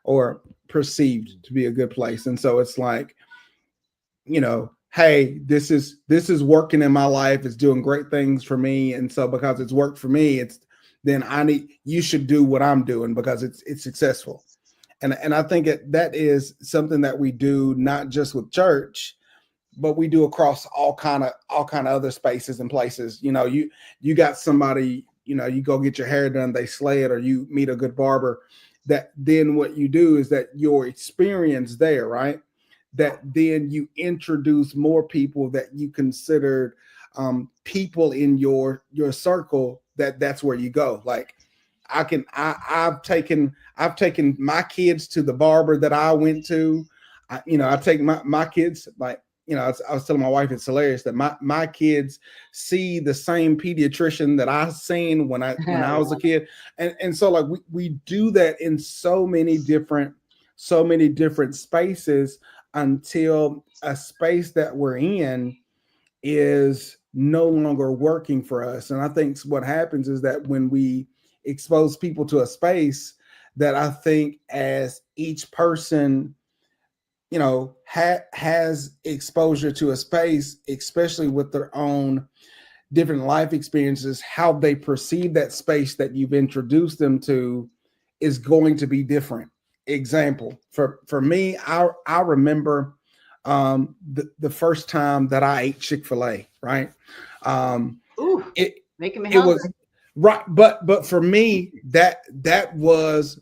Or perceived to be a good place. And so it's like, hey, this is working in my life. It's doing great things for me. And so because it's worked for me, you should do what I'm doing because it's successful. And I think that is something that we do not just with church, but we do across all kind of other spaces and places. You got somebody, you go get your hair done, they slay it, or you meet a good barber. That then what you do is that your experience there, right? That then you introduce more people that you considered people in your circle. That's where you go. Like I've taken my kids to the barber that I went to. I take my kids, like, I was telling my wife, it's hilarious that my kids see the same pediatrician that I seen when I was a kid. And so like we do that in so many different spaces until a space that we're in is no longer working for us. And I think what happens is that when we expose people to a space, that I think as each person has exposure to a space, especially with their own different life experiences, how they perceive that space that you've introduced them to is going to be different. Example, for me, I remember the first time that I ate Chick-fil-A, right? Ooh, it making me it hungry. was right, but for me, that was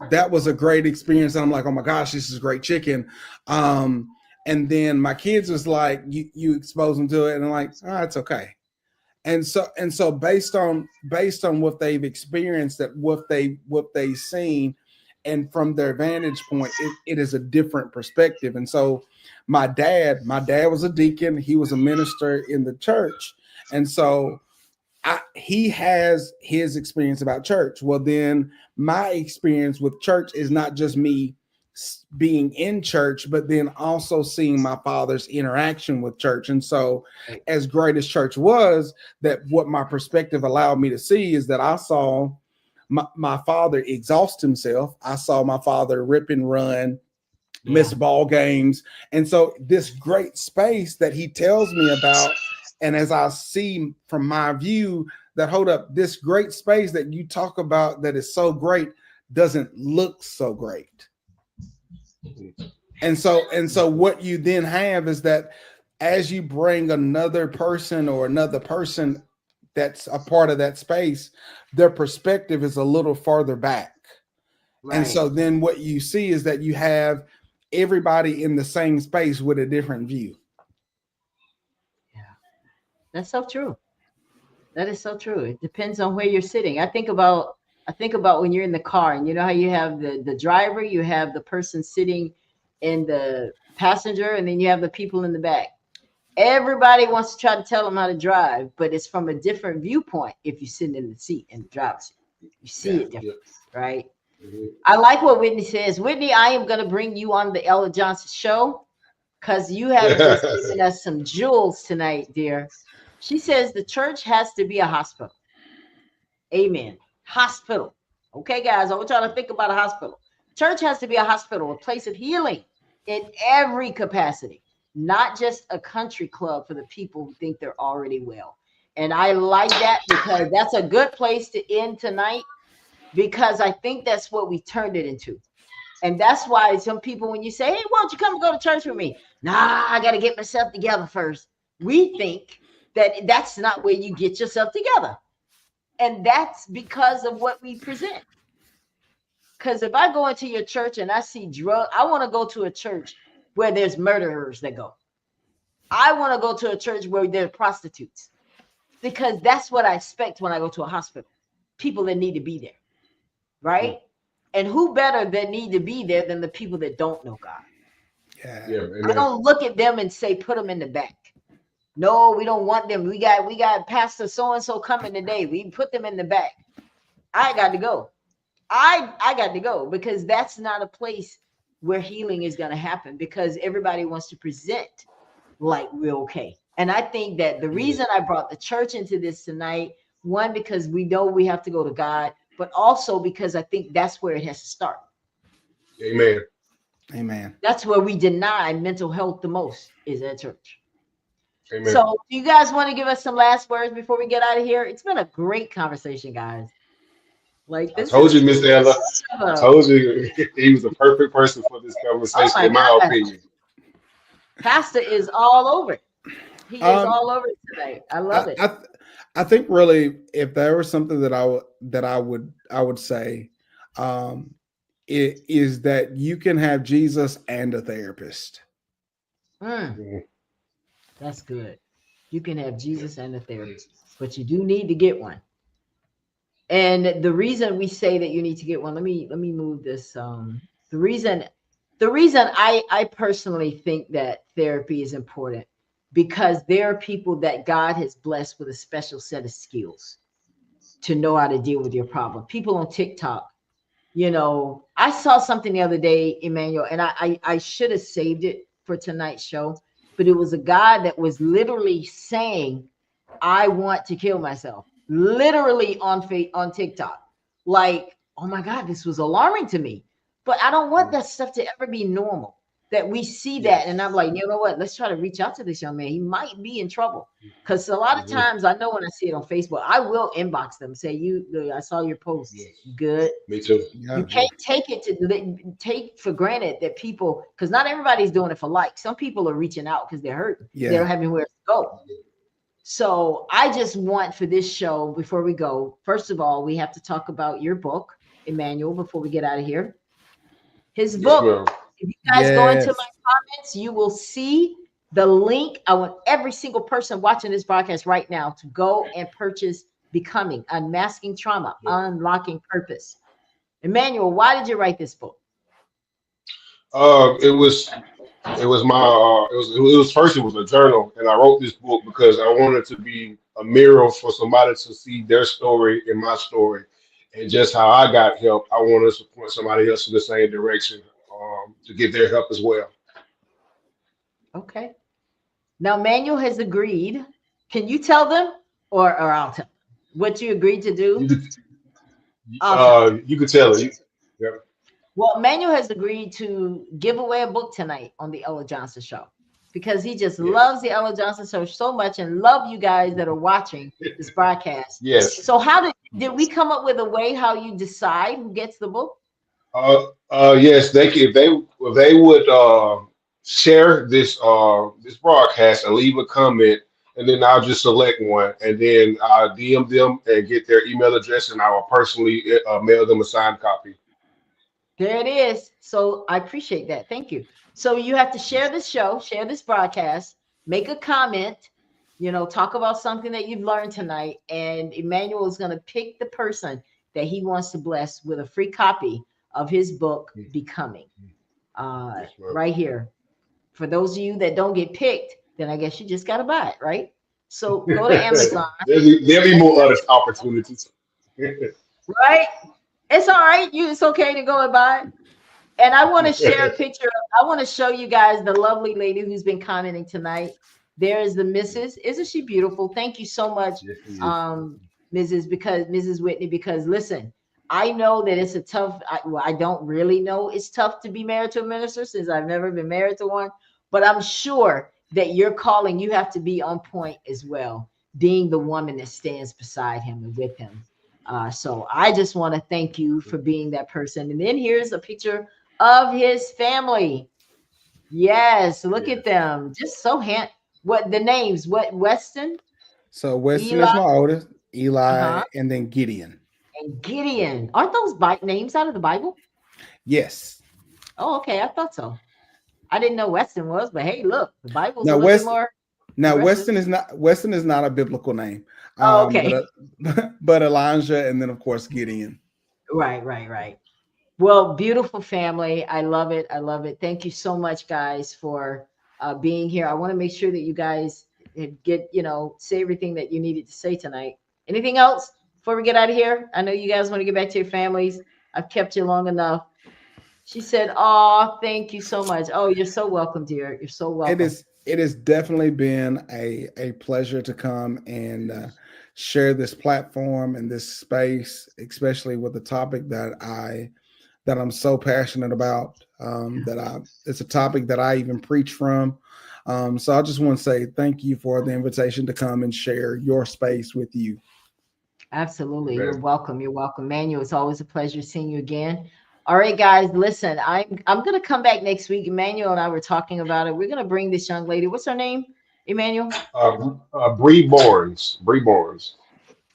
a great experience. I'm like, oh my gosh, this is great chicken. And then my kids was like, you expose them to it, and I'm like, oh, it's okay. And so based on what they've experienced, that what they've seen, and from their vantage point, it is a different perspective. And so my dad was a deacon, he was a minister in the church. And so he has his experience about church. Well, then my experience with church is not just me being in church, but then also seeing my father's interaction with church. And so, as great as church was, that what my perspective allowed me to see is that I saw my father exhaust himself. I saw my father rip and run, miss ball games. And so this great space that he tells me about, and as I see from my view, that hold up, this great space that you talk about that is so great doesn't look so great. And so what you then have is that as you bring another person or another person that's a part of that space, their perspective is a little farther back. And so then what you see is that you have everybody in the same space with a different view. Yeah, that's so true. That is so true. It depends on where you're sitting. I think about when you're in the car, and you know how you have the driver, you have the person sitting in the passenger, and then you have the people in the back. Everybody wants to try to tell them how to drive, but it's from a different viewpoint. If you're sitting in the seat, in the driver's seat, you see it different, right? I like what Whitney says. Whitney, I am going to bring you on the Ella Johnson show because you have just given us some jewels tonight, dear. She says the church has to be a hospital. Amen. Hospital. Okay, guys, I want y'all to think about a hospital. Church has to be a hospital, a place of healing in every capacity, not just a country club for the people who think they're already well. And I like that because that's a good place to end tonight, because I think that's what we turned it into. And that's why some people, when you say, hey, why don't you come and go to church with me? Nah, I got to get myself together first. We think that that's not where you get yourself together. And that's because of what we present. Because if I go into your church and I see drug, I want to go to a church where there's murderers that go. I want to go to a church where there are prostitutes, because that's what I expect when I go to a hospital. People that need to be there, right? And who better that need to be there than the people that don't know God? Yeah. I don't look at them and say, put them in the back. No, we don't want them. We got Pastor so-and-so coming today. We put them in the back. I got to go. I got to go, because that's not a place where healing is going to happen, because everybody wants to present like we're okay. And I think that the reason I brought the church into this tonight, one, because we know we have to go to God, but also because I think that's where it has to start. Amen. Amen. That's where we deny mental health the most, is at church. Amen. So, do you guys want to give us some last words before we get out of here? It's been a great conversation, guys. Like, I this told is you, Miss Ella. such I a, told you he was the perfect person for this oh conversation, my in my God. opinion. Pastor is all over it. He is Um, all over it tonight. I I, love it. I, I think really, if there was something that I would say, um, it is that you can have Jesus and a therapist. Mm, Mhm. that's good. You can have Jesus and a therapist, but you do need to get one. And the reason we say that you need to get one, let me move this. The reason the reason I personally think that therapy is important because there are people that God has blessed with a special set of skills to know how to deal with your problem. People on TikTok, I saw something the other day, Emmanuel, and I should have saved it for tonight's show, but it was a guy that was literally saying, I want to kill myself, literally on TikTok. Like, oh my God, this was alarming to me. But I don't want that stuff to ever be normal. That we see that, and I'm Yes. like, you know what? Let's try to reach out to this young man. He might be in trouble. Because a lot of Mhm. times, I know when I see it on Facebook, I will inbox them, say, I saw your post. Yes. Good. Me too. You Yeah, can't take it to take for granted that people, because not everybody's doing it for likes. Some people are reaching out because they're hurt. They yeah. don't have anywhere to go. So I just want for this show, before we go, first of all, we have to talk about your book, Emmanuel, before we get out of here. His Yes, book. ma'am. If you guys go into Yes. my comments, you will see the link. I want every single person watching this broadcast right now to go and purchase Becoming, Unmasking Trauma, Yes. Unlocking Purpose. Emmanuel, why did you write this book? It was my it was first, it was a journal, and I wrote this book because I wanted to be a mirror for somebody to see their story in my story, and just how I got help. I wanted to support somebody else in the same direction, to get their help as well. Okay. Now, Manuel has agreed. Can you tell them, or I'll tell them what you agreed to You do? could I'll tell them. you could tell it. Yeah. Well, Manuel has agreed to give away a book tonight on the Ella Johnson Show because he just Yes. loves the Ella Johnson Show so much and love you guys that are watching this broadcast. Yes. So, how did we come up with a way how you decide who gets the book? Yes, they could, if they would share this broadcast and leave a comment, and then I'll just select one, and then I'll DM them and get their email address, and I will personally mail them a signed copy. There it is. So I appreciate that. Thank you. So you have to share this show, share this broadcast, make a comment, talk about something that you've learned tonight. And Emmanuel is going to pick the person that he wants to bless with a free copy of his book, Becoming, Yes, ma'am. right here. For those of you that don't get picked, then I guess you just got to buy it, right? So go to Amazon, There'll be more other opportunities. right? It's all right. It's okay to go and buy it. And I want to share a picture. I want to show you guys the lovely lady who's been commenting tonight. There is the Mrs. Isn't she beautiful? Thank you so much, Yes, he is. um, Mrs. Whitney. Because listen, I know that it's a tough. I don't really know it's tough to be married to a minister since I've never been married to one. But I'm sure that your calling, you have to be on point as well, being the woman that stands beside him and with him. So I just want to thank you for being that person. And then here's a picture of his family. Yes, look Yes. at them. Just so hand. What the names? What Weston, So Weston Eli, is my oldest, Eli, uh-huh, and then Gideon. and Gideon. Aren't those names out of the Bible? Yes. Oh, okay. I thought so. I didn't know Weston was, but hey, look, the Bible's a Now little bit West more now progressive. Weston is not a biblical name. Oh, But okay. but Elijah, and then of course Gideon. Right, right, right. Well, beautiful family. I love it. I love it. Thank you so much, guys, for being here. I want to make sure that you guys say everything that you needed to say tonight. Anything else before we get out of here? I know you guys want to get back to your families. I've kept you long enough. She said, "Oh, thank you so much. Oh, you're so welcome, dear. You're so It welcome." is it has definitely been a pleasure to come and share this platform and this space, especially with the topic that I that I'm so passionate about. It's a topic that I even preach from. So I just want to say thank you for the invitation to come and share your space with you. Absolutely. You're welcome. You're welcome. Emmanuel, it's always a pleasure seeing you again. All right, guys, listen, I'm gonna come back next week. Emmanuel and I were talking about it. We're gonna bring this young lady. What's her name? Emmanuel? Bree Barnes. Bree Barnes.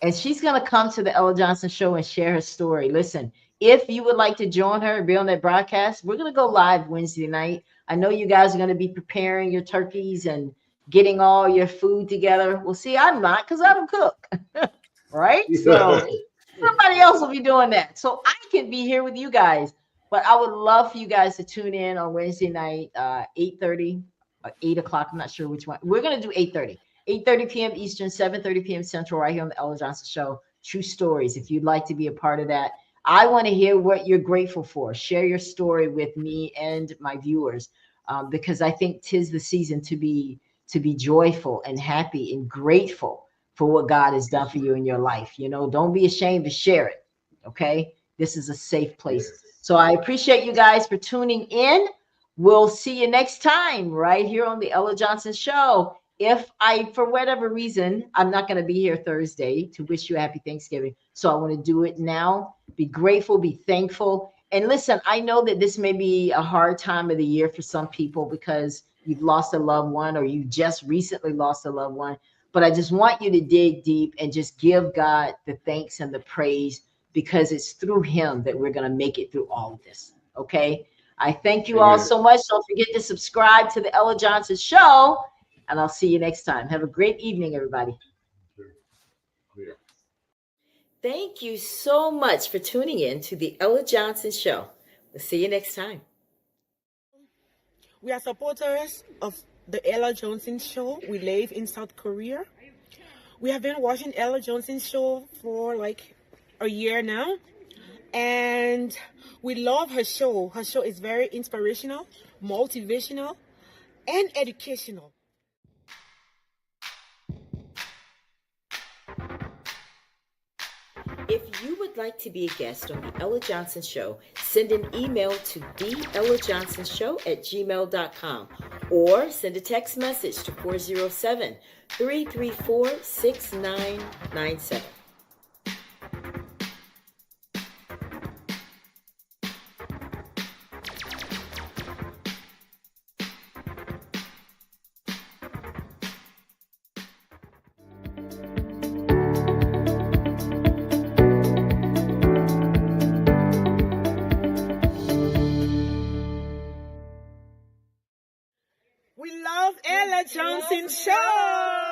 And she's going to come to the Ella Johnson show and share her story. Listen, if you would like to join her and be on that broadcast, we're going to go live Wednesday night. I know you guys are going to be preparing your turkeys and getting all your food together. Well, see, I'm not because I don't cook, right? So somebody else will be doing that. So I can be here with you guys. But I would love for you guys to tune in on Wednesday night, 8:30, 8 o'clock. I'm not sure which one. We're going to do 8:30. 8:30 p.m. Eastern, 7:30 p.m. Central, right here on the Ella Johnson Show. True stories. If you'd like to be a part of that, I want to hear what you're grateful for. Share your story with me and my viewers, because I think 'tis the season to be joyful and happy and grateful for what God has done for you in your life. You know, don't be ashamed to share it. Okay, this is a safe place. So I appreciate you guys for tuning in. We'll see you next time right here on the Ella Johnson Show. If for whatever reason, I'm not going to be here Thursday to wish you a happy Thanksgiving. So I want to do it now. Be grateful, be thankful. And listen, I know that this may be a hard time of the year for some people because you've lost a loved one or you just recently lost a loved one. But I just want you to dig deep and just give God the thanks and the praise because it's through him that we're going to make it through all of this. Okay. I thank you all so much. Don't forget to subscribe to the Ella Johnson Show. And I'll see you next time. Have a great evening, everybody. Yeah. Thank you so much for tuning in to the Ella Johnson Show. We'll see you next time. We are supporters of the Ella Johnson Show. We live in South Korea. We have been watching Ella Johnson Show for like a year now. And we love her show. Her show is very inspirational, motivational, and educational. If you would like to be a guest on the Ella Johnson Show, send an email to theellajohnsonshow@gmail.com or send a text message to 407-334-6997. We love Ella Johnson Show.